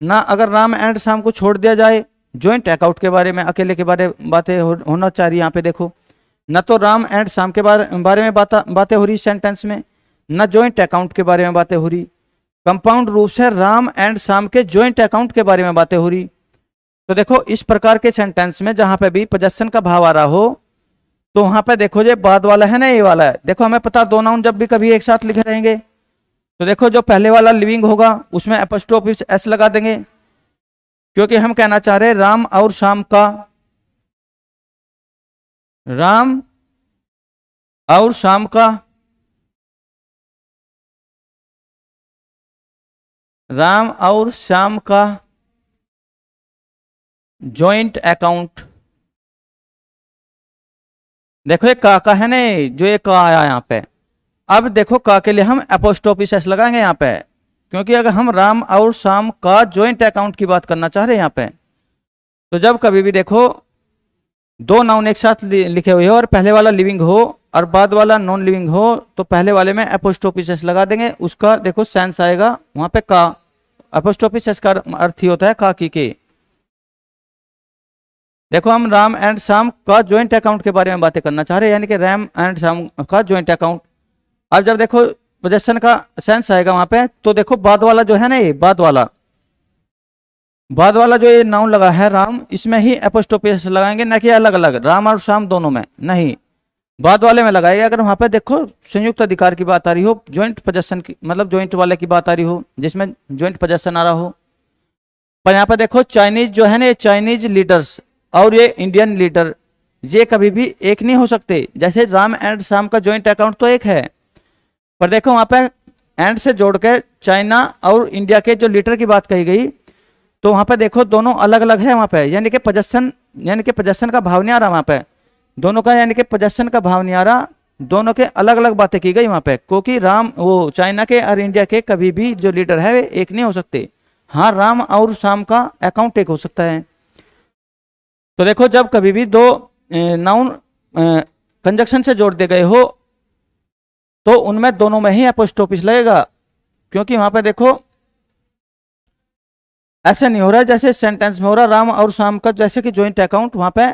ना अगर राम एंड श्याम को छोड़ दिया जाए ज्वाइंट अकाउंट के बारे में अकेले के बारे बातें होना चाह रही। यहाँ पे देखो न तो राम एंड श्याम के बारे में बातें हो रही सेंटेंस में, न ज्वाइंट अकाउंट के बारे में बातें हो रही, कंपाउंड रूप से राम एंड श्याम के ज्वाइंट अकाउंट के बारे में बातें हो रही। तो देखो इस प्रकार के सेंटेंस में जहां पे भी पोजेशन का भाव आ रहा हो तो वहां पे देखो जो बाद वाला है ना ये वाला है, देखो हमें पता दो नाउन जब भी कभी एक साथ लिखे रहेंगे तो देखो जो पहले वाला लिविंग होगा उसमें एपोस्ट्रोफी एस लगा देंगे, क्योंकि हम कहना चाह रहे राम और श्याम का, राम और श्याम का, राम और श्याम का जॉइंट अकाउंट। देखो ये का है ना, जो ये का आया यहाँ पे, अब देखो का के लिए हम एपोस्ट्रोफी एस लगाएंगे यहाँ पे, क्योंकि अगर हम राम और श्याम का जॉइंट अकाउंट की बात करना चाह रहे हैं यहाँ पे, तो जब कभी भी देखो दो नाउन एक साथ लिखे हुए हो और पहले वाला लिविंग हो और बाद वाला नॉन लिविंग हो तो पहले वाले में एपोस्ट्रोफी एस लगा देंगे, उसका देखो सेंस आएगा वहां पे का। एपोस्ट्रोफी एस का अर्थ ही होता है का की के। देखो हम राम एंड श्याम का ज्वाइंट अकाउंट के बारे में बातें करना चाह रहे हैं, यानी कि राम एंड श्याम का ज्वाइंट अकाउंट। अब जब देखो पोजेशन का सेंस आएगा वहां पे तो देखो बाद वाला जो है ना, ये बाद वाला जो ये नाउन लगा है राम, इसमें ही एपोस्ट्रोफी एस लगाएंगे, न कि अलग अलग राम और श्याम दोनों में नहीं, बाद वाले में लगाएंगे। अगर वहां पे देखो संयुक्त अधिकार की बात आ रही हो, ज्वाइंट पोजेशन की मतलब ज्वाइंट वाले की बात आ रही हो जिसमें ज्वाइंट पोजेशन आ रहा हो। पर यहाँ पे देखो चाइनीज जो है ना, ये चाइनीज लीडर्स और ये इंडियन लीडर ये कभी भी एक नहीं हो सकते। जैसे राम एंड श्याम का ज्वाइंट अकाउंट तो एक है, पर देखो वहां पे एंड से जोड़ के चाइना और इंडिया के जो लीडर की बात कही गई तो वहां पे देखो दोनों अलग अलग है वहां पे, यानी कि पोजेशन का भाव नहीं आ रहा वहां पे दोनों का, यानी कि पोजेशन का भाव नहीं आ रहा, दोनों के अलग अलग बातें की गई वहां पे, क्योंकि राम वो चाइना के और इंडिया के कभी भी जो लीडर है वे एक नहीं हो सकते। हाँ राम और श्याम का अकाउंट एक हो सकता है। तो देखो जब कभी भी दो नाउन कंजक्शन से जोड़ दिए गए हो तो उनमें दोनों में ही एपोस्ट्रोफी लगेगा, क्योंकि वहां पे देखो ऐसा नहीं हो रहा है जैसे सेंटेंस में हो रहा राम और श्याम का जैसे कि ज्वाइंट अकाउंट, वहां पे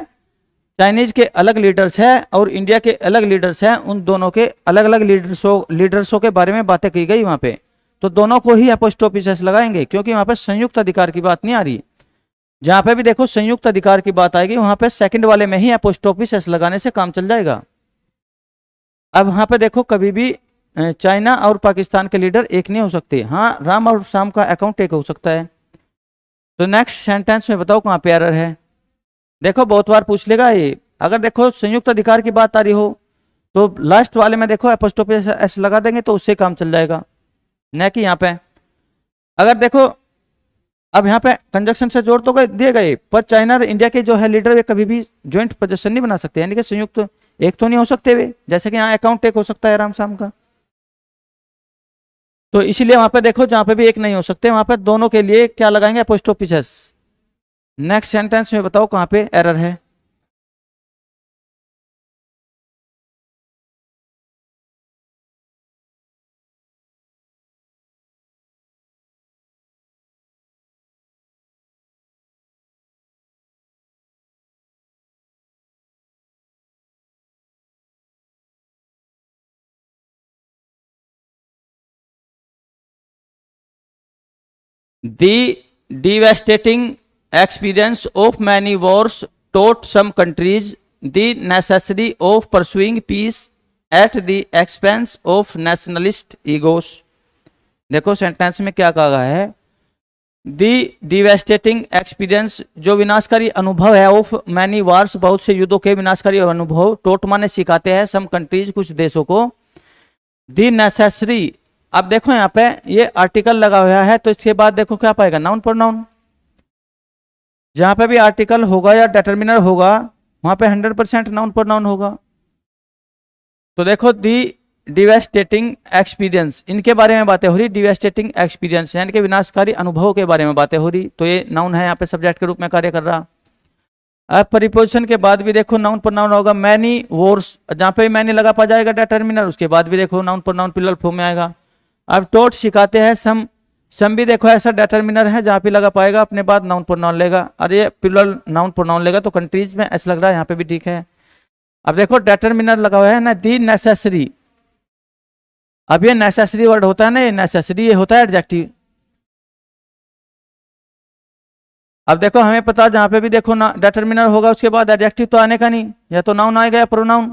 चाइनीज के अलग लीडर्स है और इंडिया के अलग लीडर्स हैं, उन दोनों के अलग अलग लीडर्सों के बारे में बातें की गई वहां पे, तो दोनों को ही एपोस्ट्रोफी लगाएंगे, क्योंकि वहां पे संयुक्त अधिकार की बात नहीं आ रही। जहां पे भी देखो संयुक्त अधिकार की बात आएगी वहां पे सेकंड वाले में ही एपोस्ट्रोफी एस लगाने से काम चल जाएगा। अब वहां पे देखो कभी भी चाइना और पाकिस्तान के लीडर एक नहीं हो सकते, हाँ राम और श्याम का अकाउंट एक हो सकता है। तो नेक्स्ट सेंटेंस में बताओ कहाँ पे एरर है। देखो बहुत बार पूछ लेगा ये, अगर देखो संयुक्त अधिकार की बात आ रही हो तो लास्ट वाले में देखो एपोस्ट्रोफी एस लगा देंगे तो उससे काम चल जाएगा, न कि यहाँ पे। अगर देखो अब यहाँ पे कंजक्शन से जोड़ तो दिए गए, पर चाइना और इंडिया के जो है लीडर वे कभी भी ज्वाइंट पोजीशन नहीं बना सकते, यानी कि संयुक्त एक तो नहीं हो सकते वे, जैसे कि यहाँ अकाउंट एक हो सकता है राम श्याम का। तो इसीलिए वहां पे देखो जहां पे भी एक नहीं हो सकते वहां पे दोनों के लिए क्या लगाएंगे एपोस्ट्रोफी एस। नेक्स्ट सेंटेंस में बताओ कहां पे एरर है। The devastating experience of many wars taught some countries the necessity of pursuing peace at the expense of nationalist egos। देखो सेंटेंस में क्या कहा गया है, दी डिवेस्टेटिंग एक्सपीरियंस जो विनाशकारी अनुभव है, ऑफ मैनी वार्स बहुत से युद्धों के विनाशकारी अनुभव, टोट माने सिखाते हैं, सम कंट्रीज कुछ देशों को, दी नेसेसरी, अब देखो यहाँ पे ये आर्टिकल लगा हुआ है तो इसके बाद देखो क्या पाएगा, नाउन प्रोनाउन। जहां पे भी आर्टिकल होगा या डिटरमिनर होगा वहां पे 100% नाउन प्रोनाउन होगा। तो देखो दी डिवेस्टेटिंग एक्सपीरियंस, इनके बारे में बातें हो रही, डिवेस्टेटिंग एक्सपीरियंस यानी कि विनाशकारी अनुभव के बारे में बातें हो रही, तो ये नाउन है यहाँ पे सब्जेक्ट के रूप में कार्य कर रहा। अब प्रीपोजिशन के बाद भी देखो नाउन प्रोनाउन होगा, मैनी वॉर्स, जहां पे मैनी लगा पा जाएगा डिटरमिनर, उसके बाद भी देखो नाउन प्रोनाउन प्लूरल फॉर्म में आएगा। अब टोट सिखाते हैं, सम भी देखो ऐसा डिटरमिनर है जहां पे लगा पाएगा अपने बाद नाउन प्रोनाउन लेगा, और ये प्लूरल नाउन प्रोनाउन लेगा, तो कंट्रीज में ऐसा लग रहा है, यहाँ पे भी ठीक है। अब देखो डिटरमिनर लगा हुआ है ना, दी नेसेसरी, अब ये नेसेसरी वर्ड होता है ना, ये नेसेसरी ये होता है एडजेक्टिव। अब देखो हमें पता जहां पे भी देखो ना डिटरमिनर होगा उसके बाद एडजेक्टिव तो आने का नहीं, या तो नाउन आएगा या प्रोनाउन।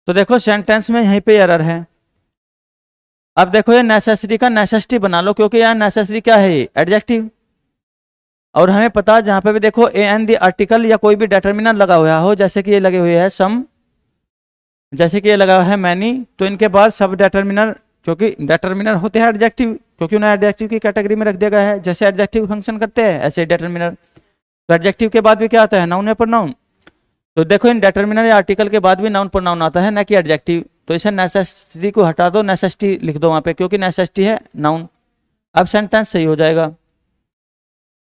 तो देखो सेंटेंस में यहीं पे एरर है। अब देखो ये नेसेसरी का नेसेसिटी बना लो, क्योंकि यहाँ नेसेसरी क्या है, एडजेक्टिव। और हमें पता जहां पे भी देखो ए एन दी आर्टिकल या कोई भी डिटरमिनर लगा हुआ हो, जैसे कि ये लगे हुए हैं सम, जैसे कि ये लगा हुआ है मैनी, तो इनके बाद सब डिटरमिनर, क्योंकि डिटरमिनर होते हैं एडजेक्टिव, क्योंकि उन्हें एडजेक्टिव की कैटेगरी में रख दिया गया है, जैसे एडजेक्टिव फंक्शन करते हैं ऐसे डिटरमिनर। तो एडजेक्टिव के बाद भी क्या आता है, नाउन या प्रोनाउन। तो देखो इन डिटरमिनर या आर्टिकल के बाद भी नाउन प्रोनाउन आता है, ना कि एडजेक्टिव। तो इसे नेसेसिटी को हटा दो, नेसेसिटी लिख दो वहां पे, क्योंकि नेसेसिटी है नाउन। अब सेंटेंस सही हो जाएगा,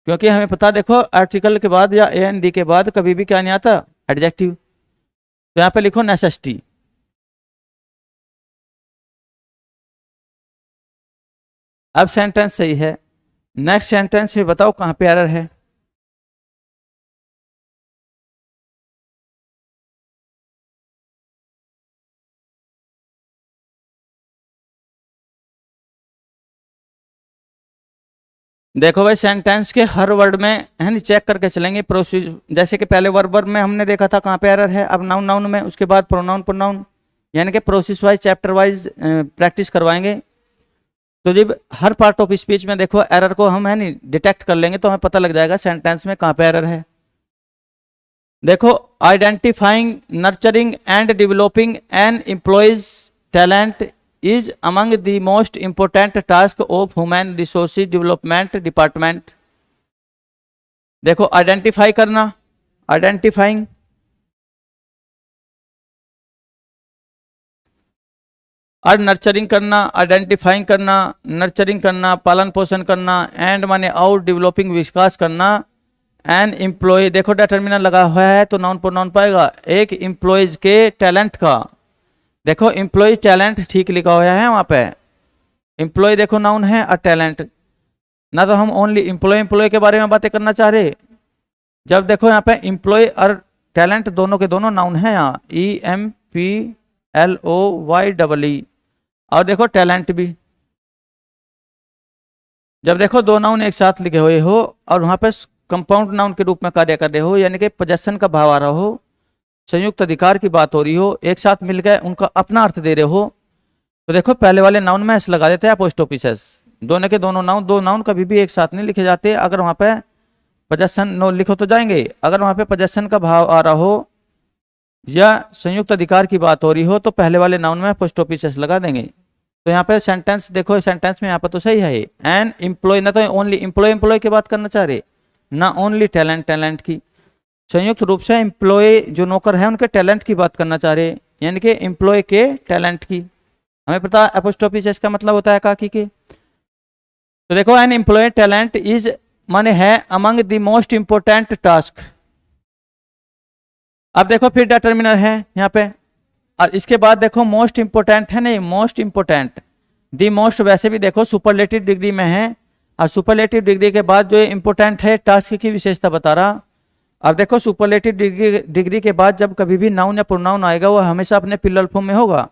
क्योंकि हमें पता देखो आर्टिकल के बाद या ए एन डी के बाद कभी भी क्या नहीं आता, एडजेक्टिव। तो यहाँ पे लिखो नेसेसिटी। अब सेंटेंस सही है, नेक्स्ट सेंटेंस में बताओ कहां पे एरर है। देखो भाई सेंटेंस के हर वर्ड में है नहीं चेक करके चलेंगे प्रोसीज, जैसे कि पहले वर्ब में हमने देखा था कहाँ पे एरर है, अब नाउन नाउन में, उसके बाद प्रोनाउन प्रोनाउन, यानी कि process wise chapter wise practice करवाएंगे। तो जब हर पार्ट ऑफ स्पीच में देखो एरर को हम है नहीं डिटेक्ट कर लेंगे, तो हमें पता लग जाएगा सेंटेंस में कहाँ पे एरर है। देखो identifying, nurturing and developing N employees talent is among the most important task of human resources development department। देखो आइडेंटिफाई करना, आइडेंटिफाइंग, और नर्चरिंग करना, आइडेंटिफाइंग करना, नर्चरिंग करना, पालन पोषण करना, एंड माने और डेवलपिंग विकास करना, एन एम्प्लॉय, देखो डिटरमिनर लगा हुआ है तो नाउन प्रोनाउन पाएगा, एक एम्प्लॉयज के टैलेंट का। देखो एम्प्लॉय टैलेंट ठीक लिखा हुआ है वहां पे, एम्प्लॉय देखो नाउन है और टैलेंट ना, तो हम ओनली एम्प्लॉय एम्प्लॉय के बारे में बातें करना चाह रहे, जब देखो यहाँ पे एम्प्लॉय और टैलेंट दोनों के दोनों नाउन है, यहाँ EMPLOY, और देखो टैलेंट भी, जब देखो दो नाउन एक साथ लिखे हुए हो और वहां पे कंपाउंड नाउन के रूप में कार्य कर रहे हो, यानी कि पोजेशन का भाव आ रहा हो, संयुक्त अधिकार की बात हो रही हो, एक साथ मिलकर उनका अपना अर्थ दे रहे हो, तो देखो पहले वाले नाउन में ऐसे लगा देते हैं अपोस्ट्रोफिस। दोनों के दोनों नाउन, दो नाउन कभी भी एक साथ नहीं लिखे जाते, अगर वहां पे पोजेशन नो लिखो तो जाएंगे, अगर वहां पे पोजेशन का भाव आ रहा हो या संयुक्त अधिकार की बात हो रही हो तो पहले वाले नाउन में अपोस्ट्रोफिस लगा देंगे। तो यहाँ पे सेंटेंस देखो, सेंटेंस में यहाँ पर तो सही है, एन एम्प्लॉय, ना तो ओनली एम्प्लॉय एम्प्लॉय की बात करना चाह रहे, ना ओनली टैलेंट टैलेंट की, संयुक्त रूप से एम्प्लॉय जो नौकर है उनके टैलेंट की बात करना चाह रहे, यानी कि एम्प्लॉय के टैलेंट की। हमें पता अपोस्ट्रोफिस का मतलब होता है काकी के। तो देखो एन एम्प्लॉय टैलेंट इज माने है among the most important task. अब देखो फिर डिटरमिनर है यहाँ पे, और इसके बाद देखो मोस्ट इंपोर्टेंट है नहीं, मोस्ट इंपोर्टेंट, दी मोस्ट वैसे भी देखो सुपरलेटिव डिग्री में है, और सुपरलेटिव डिग्री के बाद जो इंपोर्टेंट है टास्क की विशेषता बता रहा। अब देखो सुपरलेटिव डिग्री के बाद जब कभी भी नाउन या प्रोनाउन आएगा वो हमेशा अपने प्लूरल फॉर्म में होगा,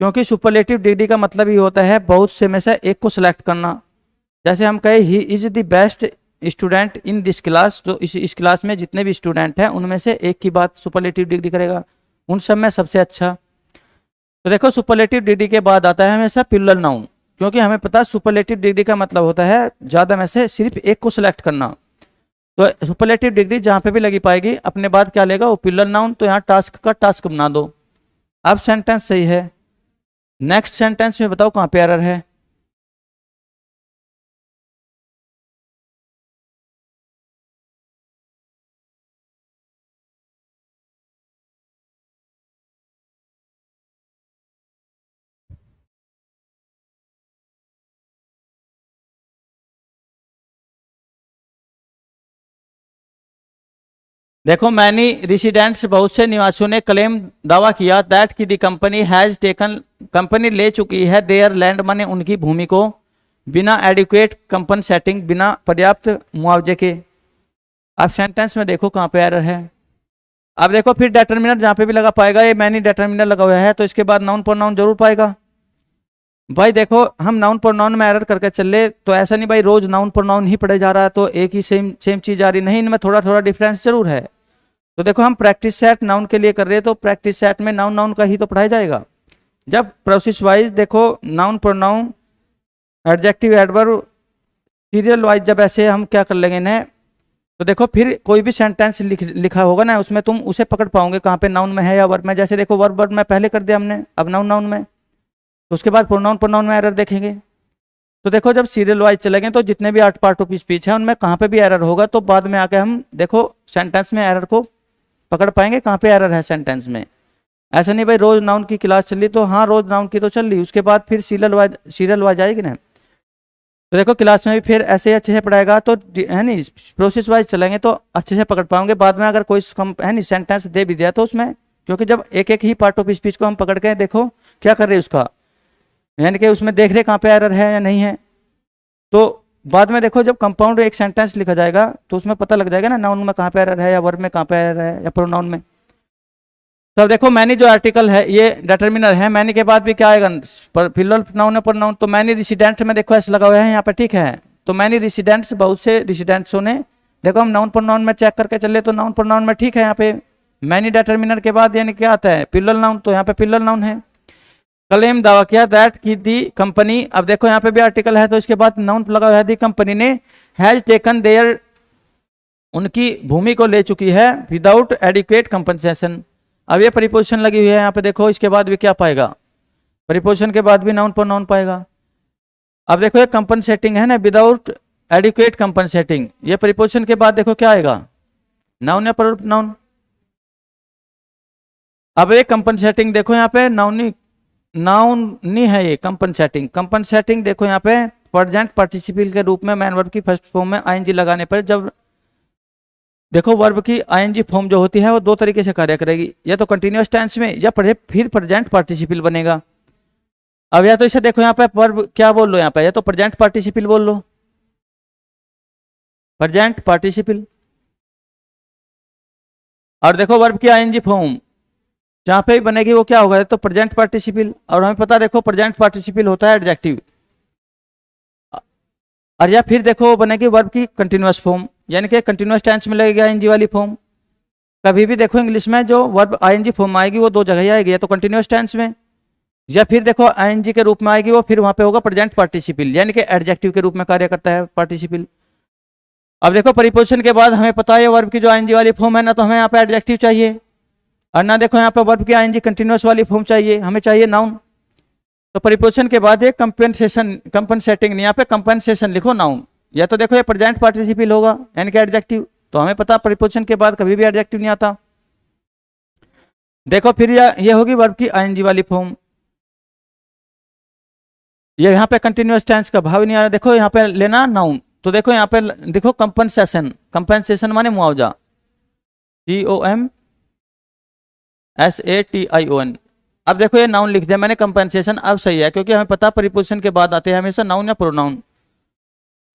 क्योंकि सुपरलेटिव डिग्री का मतलब ही होता है बहुत से में से एक को सिलेक्ट करना। जैसे हम कहे he is the best student in this class, तो इस क्लास में जितने भी स्टूडेंट हैं उनमें से एक की बात सुपरलेटिव डिग्री करेगा, उन सब में सबसे अच्छा। तो देखो सुपरलेटिव डिग्री के बाद आता है हमेशा प्लूरल नाउन, क्योंकि हमें पता है सुपरलेटिव डिग्री का मतलब होता है ज्यादा में से सिर्फ एक को सिलेक्ट करना। तो सुपरलेटिव डिग्री जहां पे भी लगी पाएगी अपने बाद क्या लेगा, वो प्लूरल नाउन। तो यहाँ टास्क का टास्क बना दो। अब सेंटेंस सही है, नेक्स्ट सेंटेंस में बताओ कहाँ पे एरर है। देखो मैनी रेसिडेंट्स, बहुत से निवासियों ने क्लेम दावा किया दैट की दी कंपनी हैज टेकन, कंपनी ले चुकी है देयर लैंड माने उनकी भूमि को, बिना एडिक्वेट कंपनसेटिंग, बिना पर्याप्त मुआवजे के। अब सेंटेंस में देखो कहाँ पे एरर है। अब देखो फिर डिटरमिनर जहाँ पे भी लगा पाएगा, ये मैनी डिटरमिनर लगा हुआ है तो इसके बाद नाउन प्रोनाउन जरूर पाएगा। भाई देखो हम नाउन प्रोनाउन में एरर करके चले तो ऐसा नहीं भाई रोज नाउन प्रोनाउन ही पढ़े जा रहा है तो एक ही सेम सेम चीज आ रही, नहीं, इनमें थोड़ा थोड़ा डिफरेंस जरूर है। तो देखो हम प्रैक्टिस सेट नाउन के लिए कर रहे हैं तो प्रैक्टिस सेट में नाउन नाउन का ही तो पढ़ाया जाएगा। जब प्रोसेस वाइज देखो noun pronoun adjective adverb serial wise जब ऐसे हम क्या कर लेंगे ना, तो देखो फिर कोई भी सेंटेंस लिखा होगा ना उसमें तुम उसे पकड़ पाओगे कहाँ पे नाउन में है या वर्ब में। जैसे देखो वर्ब वर्ब में पहले कर दिया हमने, अब नाउन नाउन में, तो उसके बाद प्रोनाउन प्रोनाउन में एरर देखेंगे। तो देखो जब सीरियल वाइज चलेंगे तो जितने भी 8 पार्ट ऑफ स्पीच है उनमें कहाँ पे भी एरर होगा तो बाद में आके हम देखो सेंटेंस में एरर को पकड़ पाएंगे कहाँ पे एरर है सेंटेंस में। ऐसा नहीं भाई रोज नाउन की क्लास चल रही तो हाँ रोज नाउन की तो चल रही, उसके बाद फिर सीरियल वाइज आएगी ना, तो देखो क्लास में भी फिर ऐसे अच्छे से पढ़ाएगा तो है नहीं प्रोसेस वाइज चलेंगे तो अच्छे से पकड़ पाओगे। बाद में अगर कोई है नहीं सेंटेंस दे भी दिया तो उसमें, क्योंकि जब एक एक ही पार्ट ऑफ स्पीच को हम पकड़ के देखो क्या कर रहे हैं उसका, यानी कि उसमें देख रहे कहाँ पे एरर है या नहीं है, तो बाद में देखो जब कंपाउंड एक सेंटेंस लिखा जाएगा तो उसमें पता लग जाएगा ना नाउन में कहाँ पे एरर है या वर्ब में कहाँ पे एरर है या प्रोनाउन में। तो देखो मैनी जो आर्टिकल है ये डिटरमिनर है, मैनी के बाद भी क्या आएगा प्लूरल नाउन है प्रोनाउन, तो मैनी रेसिडेंट्स में देखो ऐसे लगा हुआ है यहाँ पे, ठीक है। तो मैनी रेसिडेंट्स, बहुत से रेसिडेंट्सों ने, देखो हम नाउन प्रोनाउन में चेक करके चले तो नाउन प्रोनाउन में ठीक है यहाँ पे मैनी डिटरमिनर के बाद यानी क्या आता है प्लूरल नाउन, तो यहाँ पे प्लूरल नाउन है। क्लेम दावा किया दैट की दी कंपनी, अब देखो यहाँ पे भी आर्टिकल है तो इसके बाद नाउन लगा हुआ है, दी कंपनी ने हैज टेकन देयर, उनकी भूमि को ले चुकी है, विदाउट एडिक्वेट कंपनसेशन। अब ये प्रीपोजिशन लगी हुई है यहाँ पे देखो, इसके बाद भी क्या पाएगा, प्रीपोजिशन के बाद भी नाउन प्रोनाउन पाएगा। अब देखो ये कंपनसेटिंग है ना, विदाउट एडिक्वेट कंपनसेटिंग, ये प्रीपोजिशन के बाद देखो क्या आएगा, नाउन या प्रोनाउन। अब ये कंपनसेटिंग देखो यहाँ पे नाउन नहीं है, ये कंपनसेटिंग, कंपनसेटिंग देखो यहाँ पे प्रेजेंट पार्टिसिपल के रूप में मैन वर्ब की फर्स्ट फॉर्म में आईएनजी लगाने पर, जब देखो वर्ब की आईएनजी फॉर्म जो होती है वो दो तरीके से कार्य करेगी, या तो कंटिन्यूअस टेंस में या फिर प्रेजेंट पार्टिसिपल बनेगा। अब या तो इसे देखो यहाँ पे वर्ब क्या बोल लो यहाँ पे, या तो प्रेजेंट पार्टिसिपल बोल लो, प्रेजेंट पार्टिसिपल, और देखो वर्ब की आईएनजी फॉर्म जहां पे भी बनेगी वो क्या होगा, तो प्रेजेंट पार्टिसिपल, और हमें पता देखो प्रेजेंट पार्टिसिपल होता है एडजेक्टिव, और या फिर देखो बनेगी वर्ब की कंटिन्यूअस फॉर्म, यानी कि कंटिन्यूअस टेंस में लगेगा आईएनजी वाली फॉर्म। कभी भी देखो इंग्लिश में जो वर्ब आईएनजी फॉर्म आएगी वो दो जगह ही आएगी, या तो कंटिन्यूअस टेंस में, या फिर देखो आईएनजी के रूप में आएगी वो फिर वहां पे होगा प्रेजेंट पार्टिसिपल, यानी कि एडजेक्टिव के रूप में कार्य करता है पार्टिसिपल। अब देखो प्रीपोजिशन के बाद हमें पता है वर्ब की जो आईएनजी वाली फॉर्म है ना, तो हमें यहाँ पे एडजेक्टिव चाहिए, और ना देखो यहाँ पे वर्ब की आईएनजी कंटिन्यूअस वाली फॉर्म चाहिए, हमें चाहिए नाउन। तो प्रीपोजिशन के बाद ये कंपनसेटिंग नहीं, यहाँ पे कंपनसेशन लिखो नाउन, या तो देखो ये प्रेजेंट पार्टिसिपल होगा यानी कि एडजेक्टिव, तो हमें पता प्रीपोजिशन के बाद कभी भी एडजेक्टिव नहीं आता। देखो फिर ये होगी वर्ब की आईएनजी वाली फॉर्म, ये यहाँ पे कंटिन्यूअस टेंस का भाव नहीं आ रहा, देखो यहाँ पे लेना नाउन, तो देखो यहाँ पे देखो कंपनसेशन, कंपनसेशन माने मुआवजा, COMPASATION। अब देखो ये नाउन लिख दिया मैंने कंपनसेशन, अब सही है क्योंकि हमें पता प्रीपोजिशन के बाद आते हैं हमेशा नाउन या प्रोनाउन,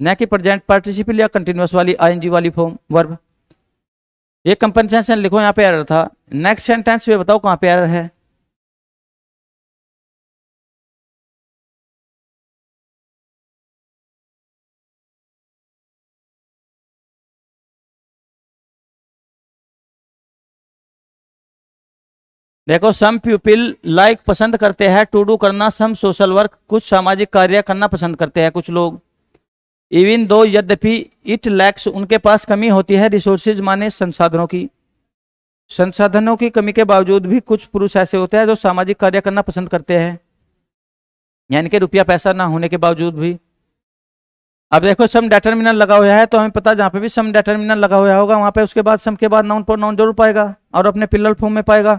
न कि प्रेजेंट पार्टिसिपल या कंटिन्यूअस वाली आईएनजी वाली फॉर्म वर्ब। ये कंपनसेशन लिखो, यहाँ पे एरर था। नेक्स्ट सेंटेंस में बताओ कहाँ पे एरर है। देखो सम पीपल लाइक पसंद करते हैं टू डू करना सम सोशल वर्क, कुछ सामाजिक कार्य करना पसंद करते हैं कुछ लोग। इवन दो यद्यपि इट लैक्स, उनके पास कमी होती है, रिसोर्सेज माने संसाधनों की, संसाधनों की कमी के बावजूद भी कुछ पुरुष ऐसे होते हैं जो सामाजिक कार्य करना पसंद करते हैं। यानी कि रुपया पैसा ना होने के बावजूद भी। अब देखो सम डेटर्मिनल लगा हुआ है तो हमें पता जहाँ पे भी सम डेटर्मिनल लगा हुआ होगा वहां पे उसके बाद सम के बाद नाउन प्रोनाउन जरूर पाएगा और अपने प्लूरल फॉर्म में पाएगा।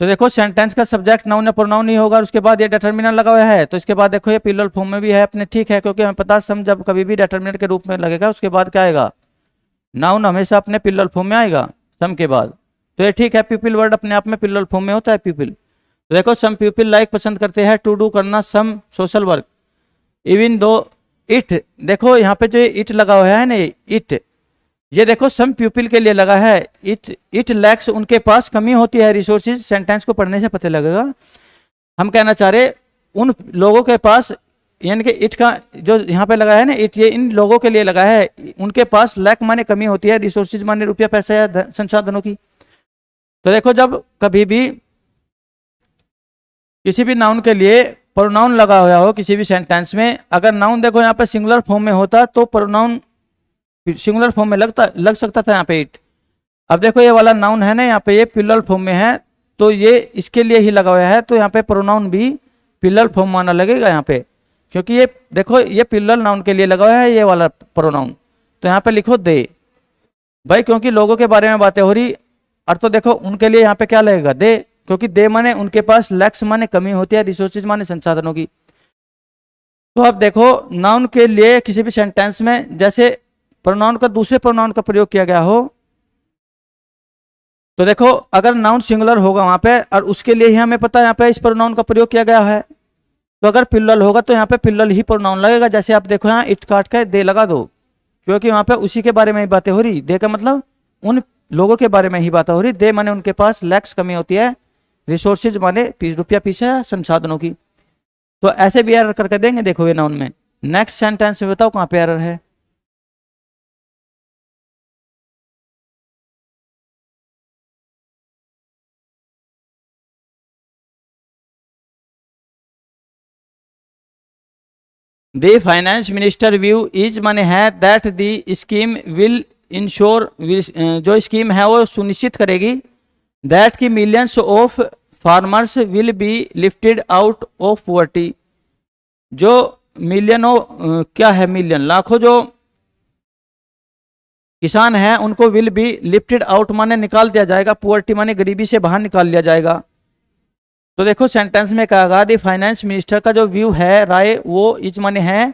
तो देखो सेंटेंस का सब्जेक्ट नाउन या प्रोनाउन नहीं होगा और उसके बाद ये डेटर्मिनल लगा हुआ है तो इसके बाद देखो ये प्लूरल फॉर्म में भी है अपने, ठीक है, क्योंकि हमें पता सम जब कभी भी डेटर्मिनल के रूप में लगेगा उसके बाद क्या आएगा, नाउन हमेशा अपने प्लूरल फॉर्म में आएगा सम के बाद। तो ये ठीक है, पीपल वर्ड अपने आप में प्लूरल फॉर्म में होता है पीपल। तो देखो सम पीपल लाइक पसंद करते हैं टू डू करना some social work even though it, देखो यहाँ पे जो इट लगा हुआ है ना इट, ये देखो सम पीपल के लिए लगा है। इट लैक्स उनके पास कमी होती है रिसोर्सेज, सेंटेंस को पढ़ने से पता लगेगा। हम कहना चाह रहे उन लोगों के पास, यानी कि इट का जो यहाँ पे लगा है ना इट, ये इन लोगों के लिए लगा है, उनके पास लैक माने कमी होती है, रिसोर्सेज माने रुपया पैसा या संसाधनों की। तो देखो जब कभी भी किसी भी नाउन के लिए प्रोनाउन लगा हुआ हो किसी भी सेंटेंस में, अगर नाउन देखो यहाँ पे सिंगुलर फॉर्म में होता तो प्रोनाउन सिंगुलर फॉर्म में लग सकता था यहाँ पे इट। अब देखो ये वाला नाउन है ना यहाँ पे ये प्लूरल फॉर्म में है तो ये इसके लिए ही लगा हुआ है तो यहाँ पे प्रोनाउन भी प्लूरल फॉर्म माना लगेगा यहाँ पे, क्योंकि ये देखो ये प्लूरल नाउन के लिए लगा हुआ है ये वाला प्रोनाउन। तो यहाँ पे लिखो दे भाई, क्योंकि लोगों के बारे में बातें हो रही और तो देखो उनके लिए यहाँ पे क्या लगेगा दे, क्योंकि दे माने उनके पास लैक्स माने कमी होती है, रिसोर्सेज माने संसाधनों की। तो अब देखो नाउन के लिए किसी भी सेंटेंस में जैसे प्रोनाउन का दूसरे प्रोनाउन का प्रयोग किया गया हो तो देखो अगर नाउन सिंगुलर होगा वहां पे और उसके लिए ही हमें पता है यहाँ पे इस प्रोनाउन का प्रयोग किया गया है, तो अगर प्लूरल होगा तो यहाँ पे प्लूरल ही प्रोनाउन लगेगा। जैसे आप देखो यहाँ इट काट के दे लगा दो, क्योंकि वहां पे उसी के बारे में ही बातें हो रही, दे का मतलब उन लोगों के बारे में ही बातें हो रही, दे माने उनके पास लैक्स कमी होती है, रिसोर्सेज माने रुपया पीछे संसाधनों की। तो ऐसे भी एरर करके देंगे देखो ये नाउन में। नेक्स्ट सेंटेंस में बताओ कहाँ पे एरर है। The finance minister view is माने है that the scheme will ensure, जो स्कीम है वो सुनिश्चित करेगी दैट की millions of farmers will be lifted out of poverty, जो मिलियनों क्या है मिलियन लाखों जो किसान हैं उनको विल बी लिफ्टेड आउट माने निकाल दिया जाएगा, पॉवर्टी माने गरीबी से बाहर निकाल लिया जाएगा। तो देखो सेंटेंस में कहा दी फाइनेंस मिनिस्टर का जो व्यू है राय वो इच माने है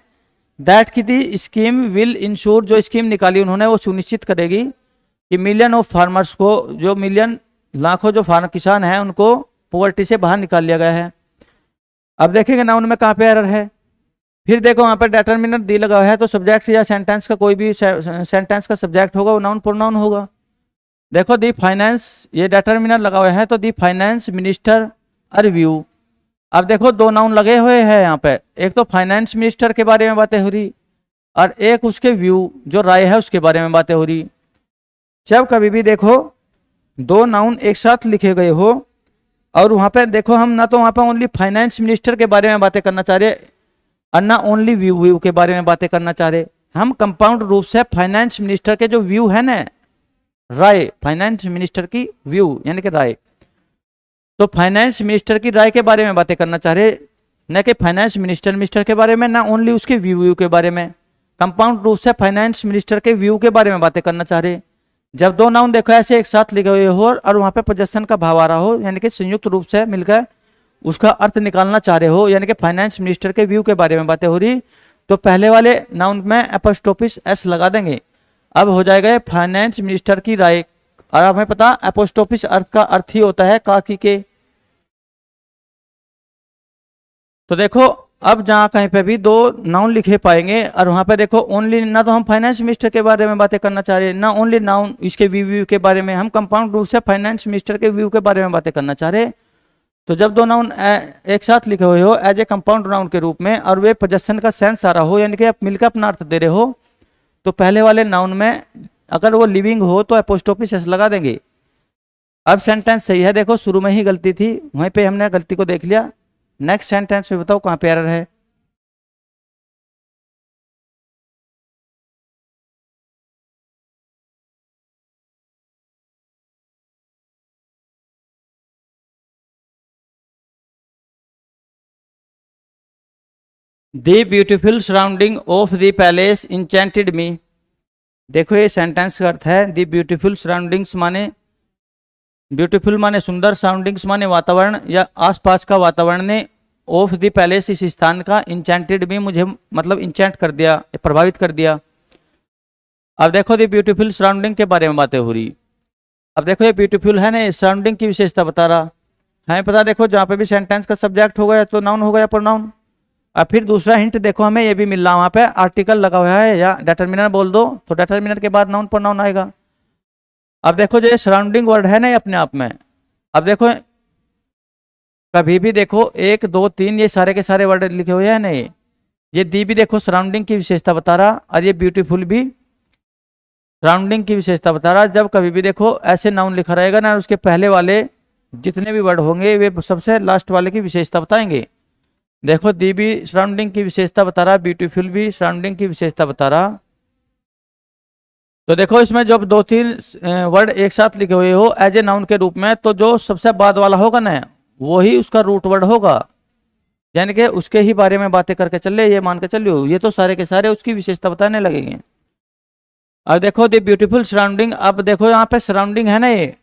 दैट की दी स्कीम विल इंश्योर, जो स्कीम निकाली उन्होंने वो सुनिश्चित करेगी कि मिलियन ऑफ फार्मर्स को, जो मिलियन लाखों जो फार्म किसान हैं उनको पॉवर्टी से बाहर निकाल लिया गया है। अब देखेंगे नाउन में कहाँ पे एरर है। फिर देखो वहां पर डेटर्मिनर दी लगा हुआ है तो सब्जेक्ट या सेंटेंस का कोई भी सेंटेंस का सब्जेक्ट होगा वो नाउन प्रोनाउन होगा। देखो दी फाइनेंस, ये डेटर्मिनर लगा हुआ है तो the finance minister are view. अब देखो दो नाउन लगे हुए हैं यहाँ पे, एक तो फाइनेंस मिनिस्टर के बारे में बातें हो रही और एक उसके व्यू जो राय है उसके बारे में बातें हो रही। जब कभी भी देखो दो नाउन एक साथ लिखे गए हो और वहां पे देखो हम ना तो वहां पे ओनली फाइनेंस मिनिस्टर के बारे में बातें करना चाह रहे और ना ओनली व्यू के बारे में बातें करना चाह रहे, हम कंपाउंड रूप से फाइनेंस मिनिस्टर के जो व्यू है ना राय, फाइनेंस मिनिस्टर की व्यू यानी कि राय, तो फाइनेंस मिनिस्टर की राय के बारे में बातें करना चाह रहे, न कि फाइनेंस मिनिस्टर के बारे में, ना ओनली उसके व्यू के बारे में, कंपाउंड रूप से फाइनेंस मिनिस्टर के व्यू के बारे में बातें करना चाह रहे। जब दो नाउन देखो ऐसे एक साथ लिखे हुए हो और वहां पे पोजेशन का भाव आ रहा हो यानी कि संयुक्त रूप से मिलकर उसका अर्थ निकालना चाह रहे हो यानी कि फाइनेंस मिनिस्टर के व्यू के बारे में बातें हो रही, तो पहले वाले नाउन में एपोस्ट्रोफिस एस लगा देंगे। अब हो जाएगा फाइनेंस मिनिस्टर की राय, और हमें पता एपोस्ट्रोफिस अर्थ का अर्थ ही होता है काकी के। तो देखो अब जहां कहीं पे भी दो नाउन लिखे पाएंगे और वहां पे देखो ओनली ना तो हम फाइनेंस मिनिस्टर के बारे में बातें करना चाह रहे ना ओनली नाउन इसके व्यू के बारे में, हम कंपाउंड रूप से फाइनेंस मिनिस्टर के व्यू के बारे में बातें करना चाह रहे। तो जब दो नाउन एक साथ लिखे हुए हो एज ए कंपाउंड नाउन के रूप में और वे पोजेशन का सेंस आ रहा हो यानी कि आप मिलकर अपना अर्थ दे रहे हो, तो पहले वाले नाउन में अगर वो लिविंग हो तो एपोस्ट्रोफी एस लगा देंगे। अब सेंटेंस सही है, देखो शुरू में ही गलती थी वहीं पे हमने गलती को देख लिया। नेक्स्ट सेंटेंस में बताओ कहाँ पे एरर है। The beautiful surrounding of the palace enchanted me. देखो ये सेंटेंस का अर्थ है द ब्यूटीफुल सराउंडिंग्स माने, ब्यूटीफुल माने सुंदर, सराउंडिंग्स माने वातावरण या आसपास का वातावरण ने, ऑफ द पैलेस इस स्थान का, इंचेंटेड भी मुझे मतलब इंचेंट कर दिया, प्रभावित कर दिया। अब देखो द ब्यूटीफुल सराउंडिंग के बारे में बातें हो रही। अब देखो ये ब्यूटीफुल है ना, सराउंडिंग की विशेषता बता रहा है, पता देखो जहाँ पे भी सेंटेंस का सब्जेक्ट हो गया तो नाउन हो गया प्रोनाउन। अब फिर दूसरा हिंट देखो हमें ये भी मिल रहा, वहाँ पे आर्टिकल लगा हुआ है या डिटरमिनर बोल दो तो डिटरमिनर के बाद नाउन प्रोनाउन आएगा। अब देखो जो ये सराउंडिंग वर्ड है ना ये अपने आप में, अब देखो कभी भी देखो 1 2 3 ये सारे के सारे वर्ड लिखे हुए हैं ना, ये दी भी देखो सराउंडिंग की विशेषता बता रहा, और ये ब्यूटीफुल भी सराउंडिंग की विशेषता बता रहा। जब कभी भी देखो ऐसे नाउन लिखा रहेगा ना, उसके पहले वाले जितने भी वर्ड होंगे वे सबसे लास्ट वाले की विशेषता बताएंगे। देखो दी भी सराउंडिंग की विशेषता बता रहा, ब्यूटीफुल भी सराउंडिंग की विशेषता बता रहा। तो देखो इसमें जब 2 3 वर्ड एक साथ लिखे हुए हो एज ए नाउन के रूप में, तो जो सबसे बाद वाला होगा ना वही उसका रूट वर्ड होगा, यानी कि उसके ही बारे में बातें करके चल, ये मान के चलियो ये तो सारे के सारे उसकी विशेषता बताने लगेंगे। अब देखो द ब्यूटीफुल सराउंडिंग, अब देखो यहाँ पे सराउंडिंग है ना ये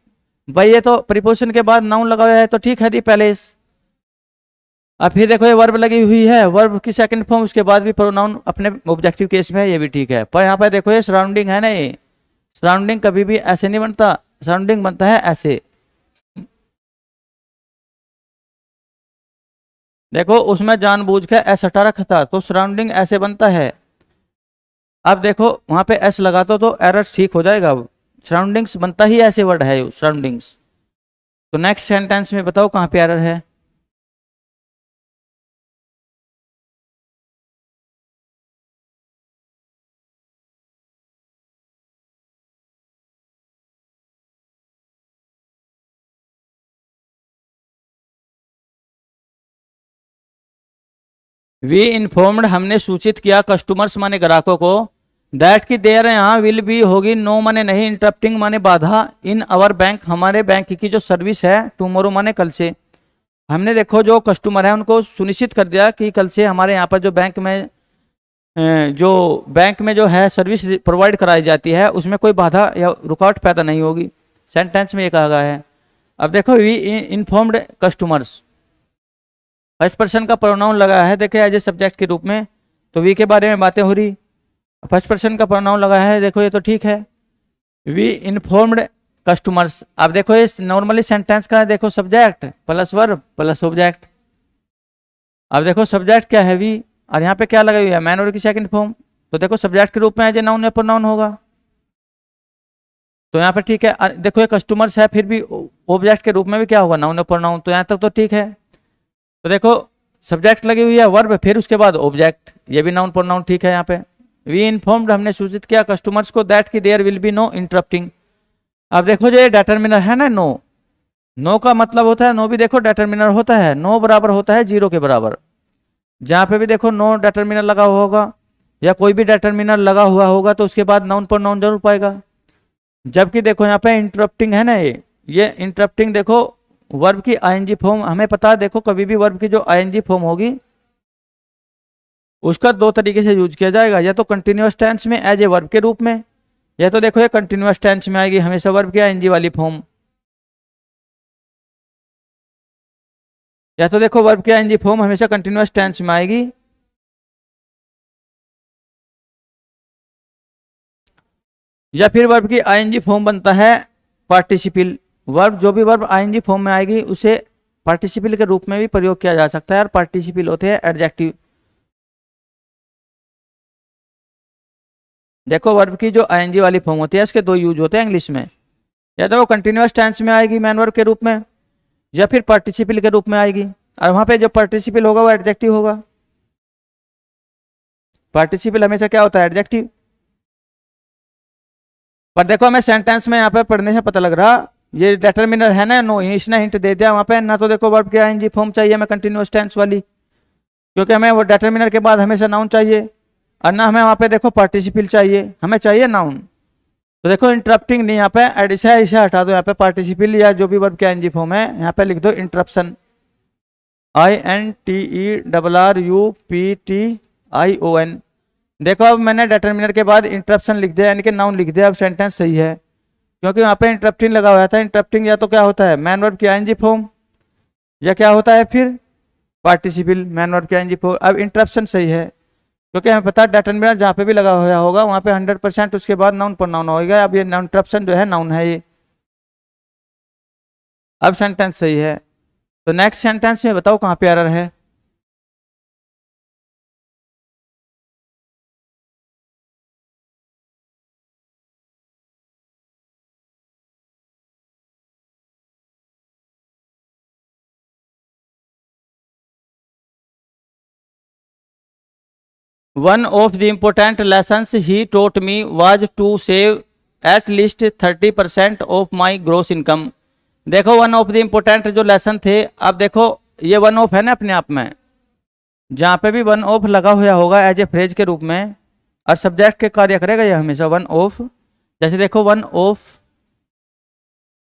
भाई, ये तो प्रीपोजिशन के बाद नाउन लगा हुआ है तो ठीक है दी पैलेस। अब फिर देखो ये वर्ब लगी हुई है, वर्ब की सेकंड फॉर्म, उसके बाद भी प्रोनाउन अपने ऑब्जेक्टिव केस में है, ये भी ठीक है। पर यहाँ पे देखो ये सराउंडिंग है ना, ये सराउंडिंग कभी भी ऐसे नहीं बनता, सराउंडिंग बनता है ऐसे। देखो उसमें जानबूझ के एस हटा रखा था तो सराउंडिंग ऐसे बनता है। अब देखो वहां पे एस लगा तो एरर ठीक हो जाएगा, सराउंडिंग्स बनता ही ऐसे वर्ड है सराउंडिंग्स। तो नेक्स्ट सेंटेंस में बताओ कहाँ पे एरर है। वी इन्फॉर्म्ड हमने सूचित किया, कस्टमर्स माने ग्राहकों को, दैट की देर यहाँ विल बी होगी, नो माने नहीं, इंटरप्टिंग माने बाधा, इन अवर बैंक हमारे बैंक की जो सर्विस है, टुमारो माने कल से। हमने देखो जो कस्टमर है उनको सुनिश्चित कर दिया कि कल से हमारे यहाँ पर जो बैंक में जो है सर्विस प्रोवाइड कराई जाती है उसमें कोई बाधा या रुकावट पैदा नहीं होगी, सेंटेंस में ये कहा गया है। अब देखो we informed customers, first person का प्रोनाउन लगा है देखे एज ए सब्जेक्ट के रूप में, तो वी के बारे में बातें हो रही, फर्स्ट पर्सन का प्रोनाउन लगा है, देखो ये तो ठीक है। वी इन्फॉर्म्ड कस्टमर्स, अब देखो ये नॉर्मली सेंटेंस का देखो subject plus verb plus object. अब देखो सब्जेक्ट क्या है वी, और यहाँ पे क्या लगा हुई है मैन वर्ब की सेकंड फॉर्म, तो देखो सब्जेक्ट के रूप में एज ए नाउन या प्रोनाउन होगा, तो यहाँ पे ठीक है। देखो ये कस्टमर्स है फिर भी ऑब्जेक्ट के रूप में भी क्या होगा नाउन या प्रोनाउन, तो यहाँ तक तो ठीक है। तो देखो सब्जेक्ट लगी हुई है वर्ब फिर उसके बाद ऑब्जेक्ट, ये भी नाउन प्रोनाउन ठीक है। यहाँ पे वी इन्फॉर्म्ड हमने सूचित किया कस्टमर्स को, दैट की there will be no interrupting. अब देखो जो ये डिटरमिनर है ना नो, नो का मतलब होता है, नो भी देखो डिटरमिनर होता है, नो बराबर होता है 0 के बराबर। जहाँ पे भी देखो नो डिटरमिनर लगा हुआ होगा या कोई भी डिटरमिनर लगा हुआ होगा तो उसके बाद नाउन प्रोनाउन जरूर पाएगा। जबकि देखो यहाँ पे इंटरप्टिंग है ना, ये इंटरप्टिंग देखो वर्ब की आईएनजी फॉर्म, हमें पता है देखो कभी भी वर्ब की जो आईएनजी फॉर्म होगी उसका 2 तरीके से यूज किया जाएगा, या तो कंटिन्यूअस टेंस में एज ए वर्ब के रूप में, या तो देखो ये कंटिन्यूअस टेंस में आएगी हमेशा वर्ब की आईएनजी वाली फॉर्म, या तो देखो वर्ब की आईएनजी फॉर्म हमेशा कंटिन्यूअस टेंस में आएगी, या फिर वर्ब की आईएनजी फॉर्म बनता है पार्टिसिपल। वर्ब जो भी वर्ब आईएनजी फॉर्म में आएगी उसे पार्टिसिपल के रूप में भी प्रयोग किया जा सकता है, और पार्टिसिपल होते हैं एडजेक्टिव। देखो वर्ब की जो आईएनजी वाली फॉर्म होती है इसके 2 यूज होते हैं इंग्लिश में, या तो वो कंटिन्यूअस टेंस में आएगी मैन वर्ब के रूप में, या फिर पार्टिसिपल के रूप में आएगी, और वहां पे जो पार्टिसिपल होगा वो एडजेक्टिव होगा। पार्टिसिपल हमेशा क्या होता है एडजेक्टिव। पर देखो हमें सेंटेंस में यहाँ पे पढ़ने से पता लग रहा ये डिटरमिनर है ना नो, इसने हिंट दे दिया वहां पे ना, तो देखो वर्ब की आईएनजी फॉर्म चाहिए हमें कंटिन्यूअस टेंस वाली, क्योंकि हमें वो डिटरमिनर के बाद हमेशा नाउन चाहिए, और ना हमें वहां पे देखो पार्टिसिपल चाहिए, हमें चाहिए नाउन। तो देखो इंटरप्टिंग नहीं, यहाँ पे ऐसा ऐसा हटा दो, यहाँ पे पार्टिसिपल या जो भी वर्ब की आईएनजी फॉर्म है यहाँ पे लिख दो इंटरप्शन। INTERRUPTION। देखो अब मैंने डिटर्मिनर के बाद इंटरप्शन लिख दिया, यानी कि नाउन लिख दिया। अब सेंटेंस सही है, क्योंकि वहाँ पे इंटरप्टिंग लगा हुआ था। इंटरप्टिंग या तो क्या होता है मैन वर्ब की आईएनजी फॉर्म, या क्या होता है फिर पार्टिसिपल मैन वर्ब की आईएनजी फॉर्म। अब इंटरप्शन सही है, क्योंकि हमें पता है डिटर्मिनर जहाँ पे भी लगा हुआ होगा वहाँ पे 100% उसके बाद नाउन प्रोनाउन होगा। अब ये इंटरप्शन जो है नाउन है ये। अब सेंटेंस सही है, तो नेक्स्ट सेंटेंस में बताओ कहाँ पे एरर है। One of the important lessons he taught me was to save at least 30% of my gross income। देखो वन ऑफ द इम्पोर्टेंट जो लेसन थे, अब देखो ये वन ऑफ है ना अपने आप में, जहाँ पे भी वन ऑफ लगा हुआ होगा एज ए फ्रेज के रूप में और सब्जेक्ट के कार्य करेगा ये हमेशा वन ऑफ। जैसे देखो वन ऑफ,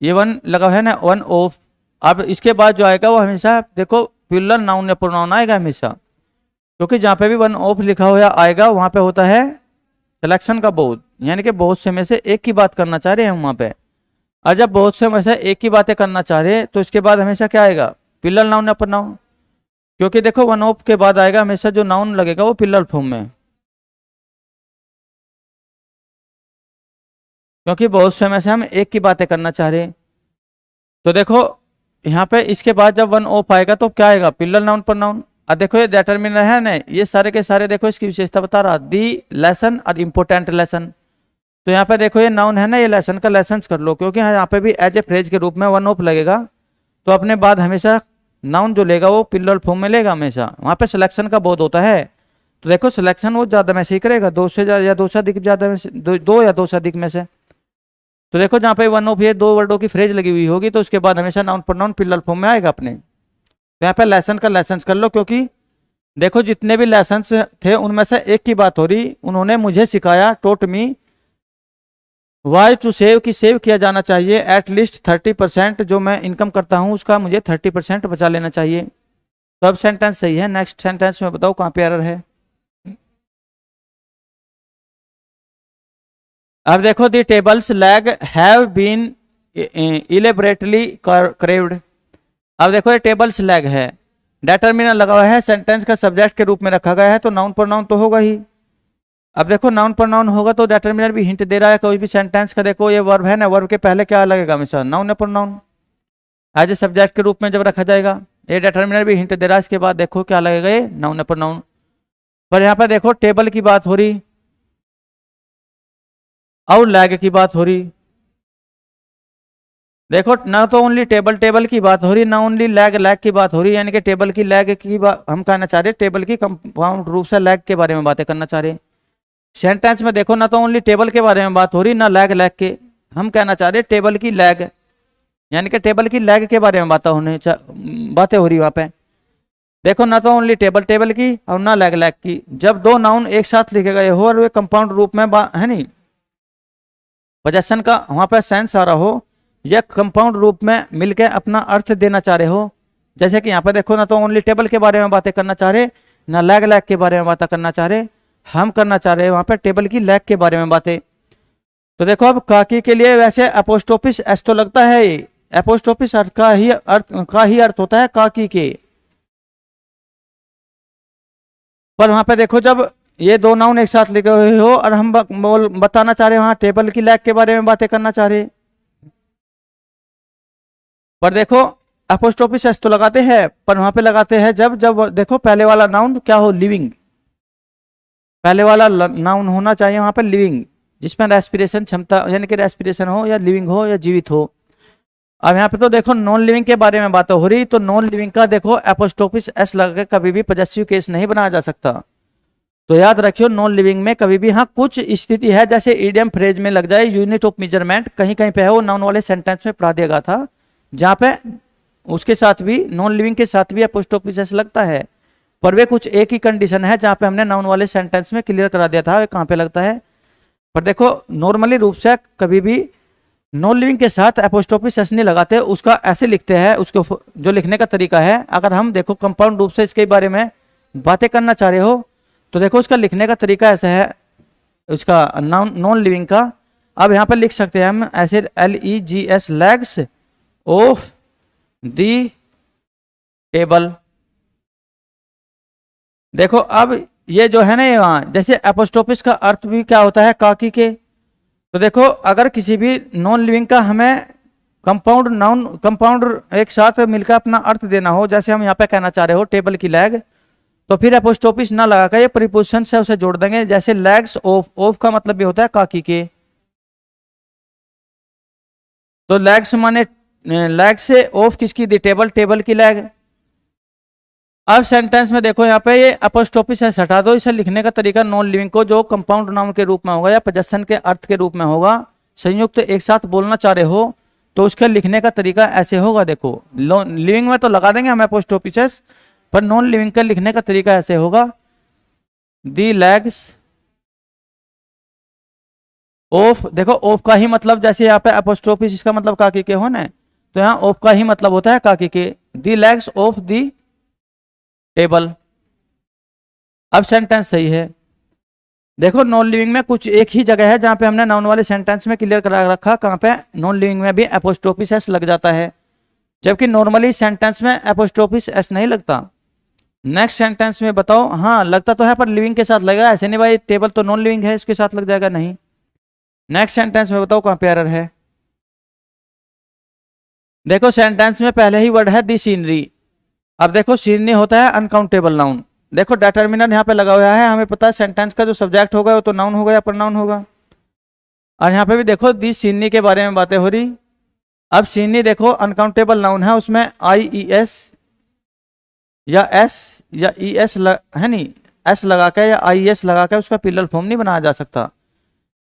ये वन लगा हुआ है ना वन ऑफ। अब इसके बाद जो आएगा वो हमेशा देखो प्लूरल नाउन या प्रोनाउन आएगा हमेशा, क्योंकि जहाँ पे भी वन ऑफ लिखा हुआ आएगा वहाँ पे होता है सिलेक्शन का बहुत, यानी कि बहुत से में से एक की बात करना चाह रहे हैं हम वहाँ पे। और जब बहुत से में से एक की बातें करना चाह रहे हैं तो इसके बाद हमेशा क्या आएगा प्लूरल नाउन या प्रोनाउन, क्योंकि देखो वन ऑफ के बाद आएगा हमेशा जो नाउन लगेगा वो प्लूरल फॉर्म में, क्योंकि बहुत से में से हम एक की बातें करना चाह रहे हैं। तो देखो यहाँ पे इसके बाद जब वन ऑफ आएगा तो क्या आएगा प्लूरल नाउन प्रोनाउन। अब देखो ये डिटर्मिनर है ना, ये सारे के सारे देखो इसकी विशेषता बता रहा दी लेसन और इम्पोर्टेंट लेसन। तो यहाँ पे देखो ये नाउन है ना, ये लेसन का लेसन कर लो, क्योंकि यहाँ पे भी एज ए फ्रेज के रूप में वन ऑफ लगेगा तो अपने बाद हमेशा नाउन जो लेगा वो प्लूरल फॉर्म में लेगा हमेशा। वहाँ पे सिलेक्शन का बहुत होता है, तो देखो सिलेक्शन वो ज्यादा में से ही करेगा, दो से या दो से अधिक ज्यादा में से दो या दो से अधिक में से। तो देखो जहाँ पे वन ऑफ ये दो वर्डों की फ्रेज लगी हुई होगी तो उसके बाद हमेशा नाउन प्रोनाउन प्लूरल फॉर्म में आएगा अपने। तो यहाँ पे लेसन का लेसन कर लो, क्योंकि देखो जितने भी लेसन थे उनमें से एक की बात हो रही, उन्होंने मुझे सिखाया टोट मी वाई टू सेव की सेव किया जाना चाहिए एट लीस्ट 30%, जो मैं इनकम करता हूं उसका मुझे 30% बचा लेना चाहिए। तो अब सेंटेंस सही है। नेक्स्ट सेंटेंस में बताओ कहाँ पे एरर है। अब देखो the tables leg have been elaborately craved. अब देखो ये टेबल्स लैग है, डिटर्मिनर लगा हुआ है, सेंटेंस का सब्जेक्ट के रूप में रखा गया है तो नाउन प्रोनाउन तो होगा ही। अब देखो नाउन प्रोनाउन होगा तो डिटर्मिनर भी हिंट दे रहा है कोई भी सेंटेंस का। देखो ये वर्ब है ना, वर्ब के पहले क्या लगेगा हमेशा नाउन या प्रोनाउन एज ए सब्जेक्ट के रूप में जब रखा जाएगा। ये डिटर्मिनर भी हिंट दे रहा है, इसके बाद देखो क्या लगेगा ये नाउन या प्रोनाउन। पर यहाँ पर देखो टेबल की बात हो रही और लैग की बात हो रही। देखो ना तो ओनली टेबल टेबल की बात हो रही, ना ओनली लैग लैग की बात हो रही, यानी कि टेबल की लैग की बात हम कहना चाह रहे हैं, टेबल की कंपाउंड रूप से लैग के बारे में बातें करना चाह रहे हैं। सेंटेंस में देखो ना तो ओनली टेबल के बारे में बात हो रही, ना लैग लैग के, हम कहना चाह रहे हैं टेबल की लैग, यानी कि टेबल की लैग के बारे में बातें हो रही वहां पे। देखो ना तो ओनली टेबल टेबल की और ना लैग लैग की। जब दो नाउन एक साथ लिखे गए हो और वे कंपाउंड रूप में है नहीं, पोजेशन का वहां पर सेंस आ रहा हो, या कंपाउंड रूप में मिलकर अपना अर्थ देना चाह रहे हो, जैसे कि यहाँ पे देखो ना तो ओनली टेबल के बारे में बातें करना चाह रहे, ना लैग लैग के बारे में बातें करना चाह रहे, हम करना चाह रहे हैं वहां पे टेबल की लैग के बारे में बातें। तो देखो अब काकी के लिए वैसे अपोस्ट्रोफिस एस तो लगता है, अपोस्ट्रोफिस अर्थ का ही अर्थ होता है काकी के। पर वहां पे देखो जब ये दो नाउन एक साथ लिखे हुए हो और हम बताना चाह रहे हैं वहां टेबल की लैग के बारे में बातें करना चाह रहे, पर देखो अपोस्ट्रोफिस एस तो लगाते हैं, पर वहां पे लगाते हैं जब जब देखो पहले वाला नाउन क्या हो लिविंग, पहले वाला नाउन होना चाहिए वहां पर लिविंग, जिसमें रेस्पिरेशन क्षमता यानी कि रेस्पिरेशन हो या लिविंग हो या जीवित हो। अब यहाँ पे तो देखो नॉन लिविंग के बारे में बात हो रही, तो नॉन लिविंग का देखो एपोस्ट्रोफिस एस लगा के कभी भी पॉजेसिव केस नहीं बनाया जा सकता। तो याद रखियो नॉन लिविंग में कभी भी, हाँ कुछ स्थिति है जैसे इडियम फ्रेज में लग जाए, यूनिट ऑफ मेजरमेंट कहीं कहीं पे है, वो नाउन वाले सेंटेंस में पढ़ा दिया गया था, जहाँ पे उसके साथ भी नॉन लिविंग के साथ भी एपोस्ट्रोफिस एस लगता है। पर वे कुछ एक ही कंडीशन है जहाँ पे हमने नाउन वाले सेंटेंस में क्लियर करा दिया था वे कहाँ पे लगता है। पर देखो नॉर्मली रूप से कभी भी नॉन लिविंग के साथ एपोस्ट्रोफी एस नहीं लगाते, उसका ऐसे लिखते हैं, उसको जो लिखने का तरीका है, अगर हम देखो कंपाउंड रूप से इसके बारे में बातें करना चाह रहे हो तो देखो उसका लिखने का तरीका ऐसा है, उसका नॉन लिविंग का। अब यहाँ पर लिख सकते हैं हम ऐसे LEGS legs of the table. देखो अब ये जो है ना यहाँ, जैसे एपोस्ट्रोफिस का अर्थ भी क्या होता है, काकी के। तो देखो अगर किसी भी नॉन लिविंग का हमें कंपाउंड नाउन कंपाउंड एक साथ मिलकर अपना अर्थ देना हो, जैसे हम यहाँ पे कहना चाह रहे हो टेबल की लैग, तो फिर एपोस्ट्रोफिस ना लगाकर ये प्रीपोजिशन से उसे जोड़ देंगे। जैसे लेग्स ऑफ, ऑफ का मतलब भी होता है काकी के, तो लेग्स माने लेग से, ऑफ किसकी दी, टेबल, टेबल की लैग। अब सेंटेंस में देखो यहाँ पे ये एपोस्ट्रोफिस है हटा दो, इसे लिखने का तरीका नॉन लिविंग को जो कंपाउंड नाउन के रूप में होगा या पोजेशन के अर्थ के रूप में होगा, संयुक्त एक साथ बोलना चाह रहे हो तो उसके लिखने का तरीका ऐसे होगा। देखो लिविंग में तो लगा देंगे हम एपोस्ट्रोफिस, पर नॉन लिविंग का लिखने का तरीका ऐसे होगा, दी लेग्स ऑफ। देखो ऑफ का ही मतलब, जैसे यहाँ पे एपोस्ट्रोफिस इसका मतलब काकी के होना है, तो यहाँ ऑफ का ही मतलब होता है काकी के, दी लेग्स ऑफ दी टेबल। अब सेंटेंस सही है। देखो नॉन लिविंग में कुछ एक ही जगह है जहां पे हमने नाउन वाले सेंटेंस में क्लियर करा रखा, कहां पे, नॉन लिविंग में भी एपोस्ट्रोफिस एस लग जाता है, जबकि नॉर्मली सेंटेंस में एपोस्ट्रोफिस एस नहीं लगता। नेक्स्ट सेंटेंस में बताओ, हाँ लगता तो है पर लिविंग के साथ लगेगा, ऐसे नहीं भाई टेबल तो नॉन लिविंग है इसके साथ लग जाएगा, नहीं। नेक्स्ट सेंटेंस में बताओ कहां पे एरर है। देखो सेंटेंस में पहले ही वर्ड है दी सीनरी। अब देखो सीनरी होता है अनकाउंटेबल नाउन। देखो डिटर्मिनर यहाँ पे लगा हुआ है, हमें पता है सेंटेंस का जो सब्जेक्ट होगा वो तो नाउन होगा या प्रोनाउन होगा। और यहाँ पे भी देखो दी सीनरी के बारे में बातें हो रही। अब सीनरी देखो अनकाउंटेबल नाउन है, उसमें IES या S या ES है नहीं, S लगा के या IES लगा के उसका प्लूरल फॉर्म नहीं बनाया जा सकता।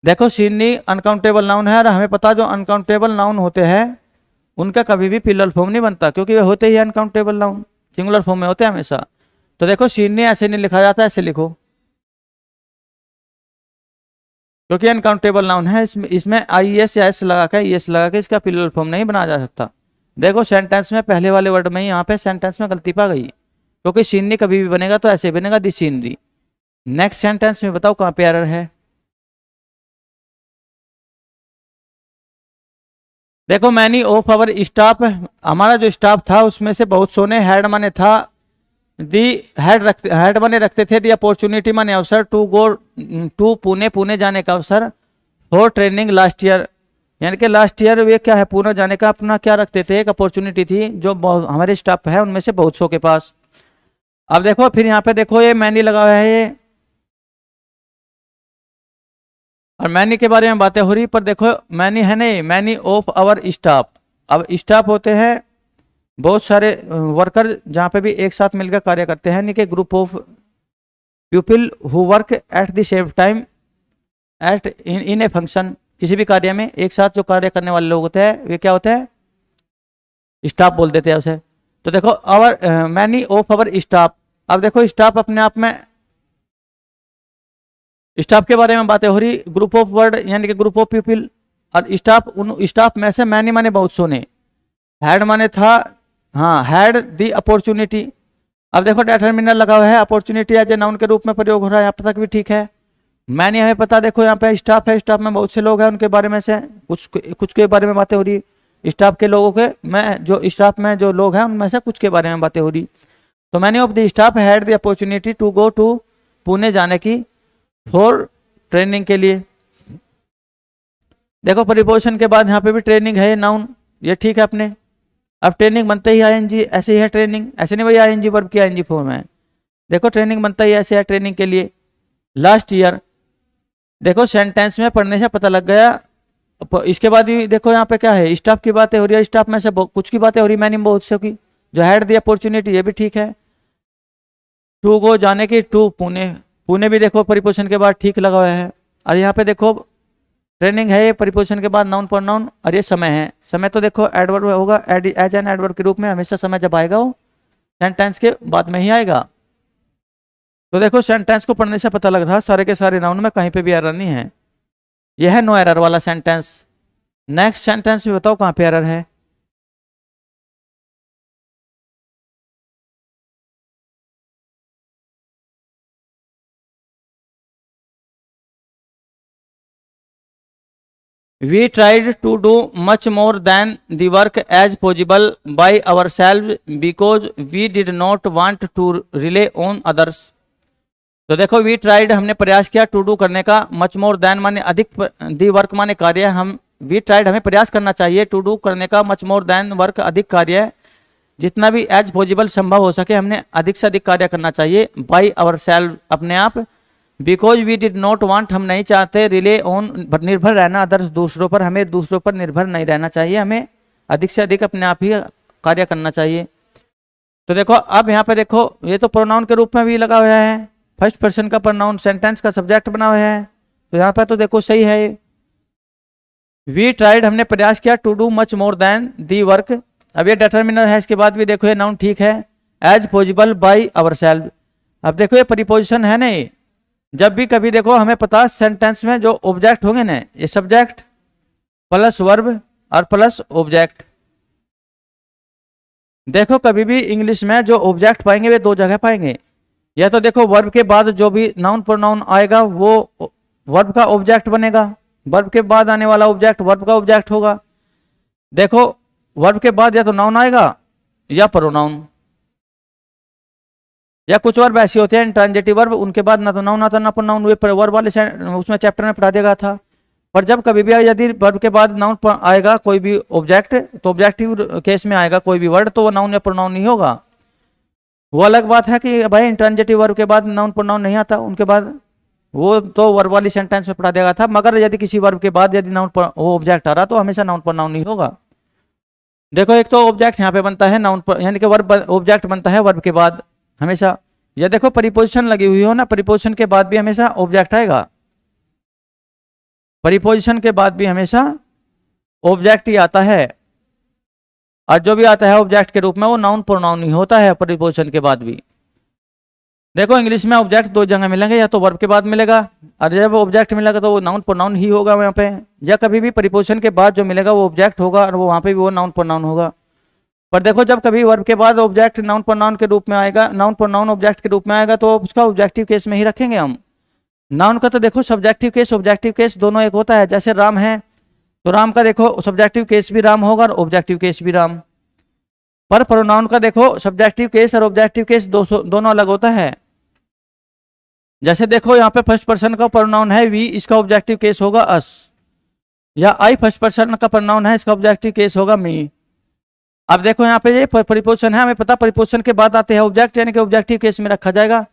देखो सीनरी अनकाउंटेबल नाउन है और हमें पता जो अनकाउंटेबल नाउन होते हैं उनका कभी भी प्लूरल फॉर्म नहीं बनता, क्योंकि वे होते ही अनकाउंटेबल नाउन, सिंगुलर फॉर्म में होते हैं हमेशा। तो देखो सीनरी ऐसे नहीं लिखा जाता, ऐसे लिखो, क्योंकि अनकाउंटेबल नाउन है, इसमें IES या S लगा के ES लगा के इसका प्लूरल फॉर्म नहीं बनाया जा सकता। देखो सेंटेंस में पहले वाले वर्ड में ही यहाँ पे सेंटेंस में गलती पा गई, क्योंकि सीनरी कभी भी बनेगा तो ऐसे बनेगा दी सीनरी। नेक्स्ट सेंटेंस में बताओ कहाँ पे एरर है। देखो मैनी ऑफ आवर स्टाफ, हमारा जो स्टाफ था उसमें से बहुत सो ने, हैड माने था, दी हेड माने रखते थे, दी अपॉर्चुनिटी माने अवसर, to go to Pune, Pune जाने का अवसर, फॉर ट्रेनिंग लास्ट ईयर, यानी कि लास्ट ईयर वे क्या है पुणे जाने का अपना क्या रखते थे, एक अपॉर्चुनिटी थी जो हमारे स्टाफ है उनमें से बहुत सो के पास। अब देखो फिर यहाँ पे देखो ये मैनी लगा हुआ है ये, और मैनी के बारे में बातें हो रही, पर देखो मैनी है नहीं, मैनी ऑफ आवर स्टाफ। अब स्टाफ होते हैं बहुत सारे वर्कर जहाँ पे भी एक साथ मिलकर कार्य करते हैं, यानी कि group of people who work at the same time at in a function. किसी भी कार्य में एक साथ जो कार्य करने वाले लोग होते हैं वे क्या होते हैं, स्टाफ बोल देते हैं उसे। तो देखो our many of our staff. अब देखो स्टाफ अपने आप में, स्टाफ के बारे में बातें हो रही, ग्रुप ऑफ वर्ड यानी कि ग्रुप ऑफ पीपल, और स्टाफ उन स्टाफ में से मैनी माने बहुत सोने, हैड माने था, हाँ हैड दी अपॉर्चुनिटी। अब देखो डिटरमिनर लगा हुआ है, अपॉर्चुनिटी एज ए नाउन के रूप में प्रयोग हो रहा है, यहाँ तक भी ठीक है। मैंने हमें पता, देखो यहाँ पे स्टाफ है, स्टाफ में बहुत से लोग हैं, उनके बारे में से कुछ के बारे में बातें हो रही, स्टाफ के लोगों के में जो स्टाफ में जो लोग हैं उनमें से कुछ के बारे में बातें हो रही। तो मैंने of the staff had the opportunity to go to Pune जाने की फॉर ट्रेनिंग के लिए। देखो प्रीपोजिशन के बाद यहाँ पे भी ट्रेनिंग है नाउन, ये ठीक है अपने। अब ट्रेनिंग बनते ही ING, ऐसे ही है ट्रेनिंग, ऐसे नहीं भाई ING वर्ब की ING फॉर्म है। देखो ट्रेनिंग बनता ही ऐसे है ट्रेनिंग के लिए। लास्ट ईयर, देखो सेंटेंस में पढ़ने से पता लग गया। इसके बाद भी देखो यहाँ पे क्या है, स्टाफ की बातें हो रही है, स्टाफ में से कुछ की बातें हो रही, मैंने बहुत से की, जो हैड दी अपॉर्चुनिटी ये भी ठीक है। टू गो जाने की, टू पुणे, पुणे भी देखो प्रीपोजिशन के बाद ठीक लगा हुआ है। और यहाँ पे देखो ट्रेनिंग है, ये प्रीपोजिशन के बाद नाउन प्रोनाउन, और ये समय है, समय तो देखो एडवर्ब होगा, एज एन एडवर्ब के रूप में हमेशा समय जब आएगा वो सेंटेंस के बाद में ही आएगा। तो देखो सेंटेंस को पढ़ने से पता लग रहा सारे के सारे नाउन में कहीं पे भी एरर नहीं है, यह है नो एरर वाला सेंटेंस। नेक्स्ट सेंटेंस में बताओ कहाँ पे एरर है। We tried to do much more than the work as possible by ourselves because we did not want to rely on others। तो देखो वी ट्राइड हमने प्रयास किया, टू डू करने का, मच मोर देन माने अधिक, दी वर्क माने कार्य, हम वी ट्राइड हमें प्रयास करना चाहिए, टू डू करने का, मच मोर देन वर्क अधिक कार्य, जितना भी एज पॉसिबल संभव हो सके हमने अधिक से अधिक कार्य करना चाहिए, बाई आवर सेल्फ अपने आप, because we did not want हम नहीं चाहते, रिले ऑन निर्भर रहना, अदर्स दूसरों पर, हमें दूसरों पर निर्भर नहीं रहना चाहिए, हमें अधिक से अधिक अपने आप ही कार्य करना चाहिए। तो देखो अब यहाँ पे देखो ये तो प्रोनाउन के रूप में भी लगा हुआ है, फर्स्ट पर्सन का प्रोनाउन सेंटेंस का सब्जेक्ट बना हुआ है, तो यहाँ पर तो देखो सही है। वी ट्राइड हमने प्रयास किया, to do much more than the work, अब ये डिटर्मिनर है, इसके बाद भी देखो ये नाउन ठीक है, as possible by our self. अब देखो ये प्रीपोजिशन है नहीं, जब भी कभी देखो हमें पता सेंटेंस में जो ऑब्जेक्ट होंगे ना, ये सब्जेक्ट प्लस वर्ब और प्लस ऑब्जेक्ट। देखो कभी भी इंग्लिश में जो ऑब्जेक्ट पाएंगे वे दो जगह पाएंगे, या तो देखो वर्ब के बाद जो भी नाउन प्रोनाउन आएगा वो वर्ब का ऑब्जेक्ट बनेगा, वर्ब के बाद आने वाला ऑब्जेक्ट वर्ब का ऑब्जेक्ट होगा। देखो वर्ब के बाद या तो नाउन आएगा या प्रोनाउन, या कुछ वर्ब ऐसे होते हैं इंट्रांजिटिव वर्ब, उनके बाद ना तो नाउन आता ना प्रोनाउन, वे वर्ब वाले उसमें चैप्टर में पढ़ा देगा था। पर जब कभी भी यदि वर्ब के बाद नाउन आएगा कोई भी ऑब्जेक्ट, तो ऑब्जेक्टिव केस में आएगा कोई भी वर्ड, तो वो नाउन या प्रोनाउन नहीं होगा। वो अलग बात है कि भाई इंट्रांजिटिव वर्ब के बाद नाउन प्रोनाउन नहीं आता, उनके बाद वो तो वर्ब वाली सेंटेंस में पढ़ा देगा था, मगर यदि किसी वर्ब के बाद यदि नाउन वो ऑब्जेक्ट आ रहा तो हमेशा नाउन प्रोनाउन नहीं होगा। देखो एक तो ऑब्जेक्ट यहाँ पे बनता है नाउन यानी कि वर्ब ऑब्जेक्ट बनता है वर्ब के बाद हमेशा, या देखो प्रीपोजिशन लगी हुई हो ना, प्रीपोजिशन के बाद भी हमेशा ऑब्जेक्ट आएगा, प्रीपोजिशन के बाद भी हमेशा ऑब्जेक्ट ही आता है, और जो भी आता है ऑब्जेक्ट के रूप में वो नाउन प्रोनाउन ही होता है प्रीपोजिशन के बाद भी। देखो इंग्लिश में ऑब्जेक्ट दो जगह मिलेंगे, या तो वर्ब के बाद मिलेगा, और जब ऑब्जेक्ट मिलेगा तो वो नाउन प्रोनाउन ही होगा वहाँ पे, या कभी भी प्रीपोजिशन के बाद जो मिलेगा वो ऑब्जेक्ट होगा और वो वहाँ पे भी वो नाउन प्रोनाउन होगा। पर देखो जब कभी वर्ब के बाद ऑब्जेक्ट नाउन प्रोनाउन के रूप में आएगा, नाउन प्रोनाउन ऑब्जेक्ट के रूप में आएगा, तो उसका ऑब्जेक्टिव केस में ही रखेंगे हम। नाउन का तो देखो सब्जेक्टिव केस ऑब्जेक्टिव केस दोनों एक होता है, जैसे राम है तो राम का देखो सब्जेक्टिव केस भी राम होगा और ऑब्जेक्टिव केस भी राम। पर प्रोनाउन का देखो सब्जेक्टिव केस और ऑब्जेक्टिव केस दोनों अलग होता है। जैसे देखो यहाँ पे फर्स्ट पर्सन का प्रोनाउन है वी, इसका ऑब्जेक्टिव केस होगा अस, या आई फर्स्ट पर्सन का प्रोनाउन है, इसका ऑब्जेक्टिव केस होगा मी। अब देखो यहाँ पे ये प्रीपोजिशन है, हमें पता प्रीपोजिशन के बाद आते हैं ऑब्जेक्ट, यानी कि ऑब्जेक्टिव केस में रखा जाएगा।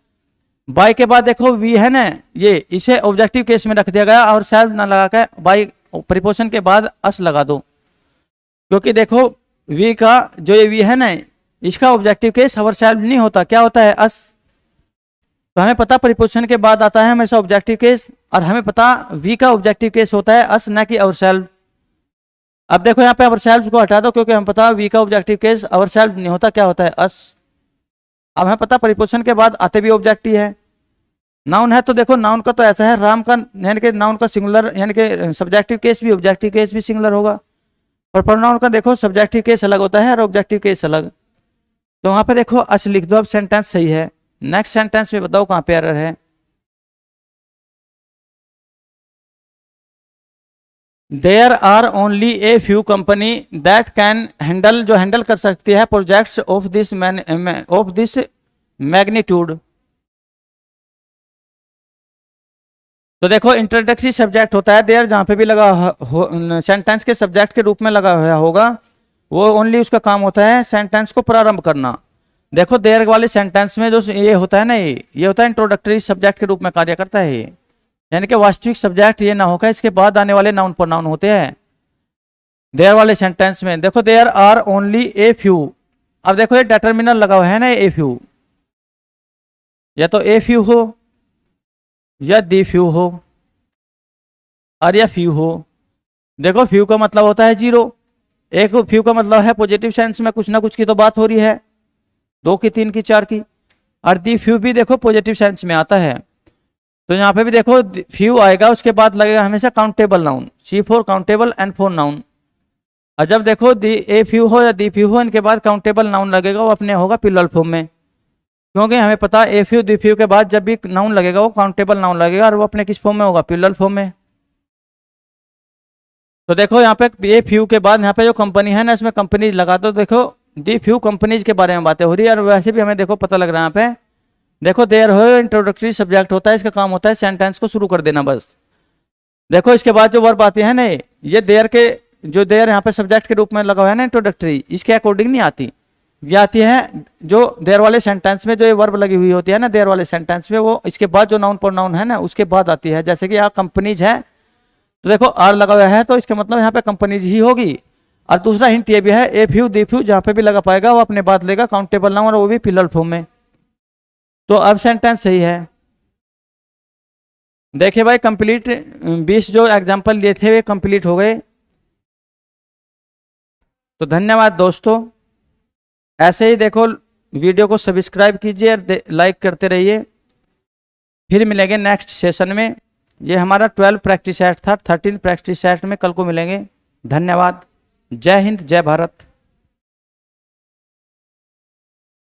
बाय के बाद देखो वी है ना, ये इसे ऑब्जेक्टिव केस में रख दिया गया, और सेल्फ ना लगा के बाय प्रीपोजिशन के बाद अस लगा दो, क्योंकि देखो वी का जो ये वी है ना, इसका ऑब्जेक्टिव केस अवर सेल्फ नहीं होता, क्या होता है अस। तो हमें पता प्रीपोजिशन के बाद आता है हमेशा ऑब्जेक्टिव केस, और हमें पता वी का ऑब्जेक्टिव केस होता है अस, ना कि अवर सेल्फ। अब देखो यहाँ पे अवर सेल्फ को हटा दो, क्योंकि हम पता वी का ऑब्जेक्टिव केस अवर सेल्फ नहीं होता, क्या होता है अस। अब हमें पता प्रीपोजिशन के बाद आते भी ऑब्जेक्ट ही है। नाउन है तो देखो नाउन का तो ऐसा है, राम का यानी कि नाउन का सिंगुलर यानी कि सब्जेक्टिव केस भी ऑब्जेक्टिव केस भी सिंगुलर होगा, और प्रोनाउन का देखो सब्जेक्टिव केस अलग होता है और ऑब्जेक्टिव केस अलग। तो वहां पे देखो अस लिख दो, अब सेंटेंस सही है। नेक्स्ट सेंटेंस में बताओ कहाँ पे एरर है। There are only a few company that can handle, जो हैंडल कर सकती है प्रोजेक्ट्स ऑफ दिस मैग्नीट्यूड। तो देखो इंट्रोडक्टरी सब्जेक्ट होता है देयर, जहां पे भी लगा सेंटेंस के सब्जेक्ट के रूप में लगा हुआ होगा, वो ओनली उसका काम होता है सेंटेंस को प्रारंभ करना। देखो देयर वाले सेंटेंस में जो ये होता है ना, ये होता है इंट्रोडक्टरी सब्जेक्ट के रूप में कार्य करता है, यानी कि वास्तविक सब्जेक्ट ये ना होगा, इसके बाद आने वाले नाउन प्रोनाउन होते हैं देयर वाले सेंटेंस में। देखो there are only a few, अब देखो ये डिटर्मिनर लगा हुआ है ना ए फ्यू, या तो ए फ्यू हो या दी फ्यू हो और या फ्यू हो। देखो फ्यू का मतलब होता है जीरो, एक फ्यू का मतलब है पॉजिटिव सेंस में कुछ ना कुछ की तो बात हो रही है, दो की तीन की चार की, और दी फ्यू भी देखो पॉजिटिव सेंस में आता है। तो यहाँ पे भी देखो फ्यू आएगा, उसके बाद लगेगा हमेशा countable noun, C for countable and for noun. और जब देखो दी ए फ्यू हो या दी फ्यू हो, इनके बाद काउंटेबल नाउन लगेगा वो अपने होगा प्लूरल फॉर्म में, क्योंकि हमें पता है ए फ्यू दी फ्यू के बाद जब भी नाउन लगेगा वो काउंटेबल नाउन लगेगा और वो अपने किस फॉर्म में होगा, प्लूरल फॉर्म में। तो देखो यहाँ पे ए फ्यू के बाद यहाँ पे जो कंपनी है ना, इसमें कंपनीज लगा दो। देखो दी फ्यू कंपनीज के बारे में बातें हो रही है, और वैसे भी हमें देखो पता लग रहा है यहाँ पे, देखो देयर हो इंट्रोडक्टरी सब्जेक्ट होता है, इसका काम होता है सेंटेंस को शुरू कर देना बस। देखो इसके बाद जो वर्ब आती है ना, ये देयर के जो देयर यहाँ पे सब्जेक्ट के रूप में लगा हुआ है ना इंट्रोडक्टरी, इसके अकॉर्डिंग नहीं आती, ये आती है जो देयर वाले सेंटेंस में जो ये वर्ब लगी हुई होती है ना देयर वाले सेंटेंस में, वो इसके बाद जो नाउन प्रोनाउन है ना उसके बाद आती है। जैसे कि यहाँ कंपनीज है तो देखो आर लगा हुआ है, तो इसका मतलब यहाँ पे कंपनीज ही होगी। और दूसरा हिंट ये भी है ए फ्यू दी फ्यू जहाँ पे भी लगा पाएगा वो अपने बाद लेगा काउंटेबल नाउन, और वो भी प्लूरल फॉर्म में। तो अब सेंटेंस सही है। देखिए भाई कंप्लीट 20 जो एग्जाम्पल लिए थे वे कंप्लीट हो गए। तो धन्यवाद दोस्तों, ऐसे ही देखो वीडियो को सब्सक्राइब कीजिए और लाइक करते रहिए। फिर मिलेंगे नेक्स्ट सेशन में। ये हमारा 12 प्रैक्टिस सेट था, 13 प्रैक्टिस सेट में कल को मिलेंगे। धन्यवाद। जय हिंद, जय भारत।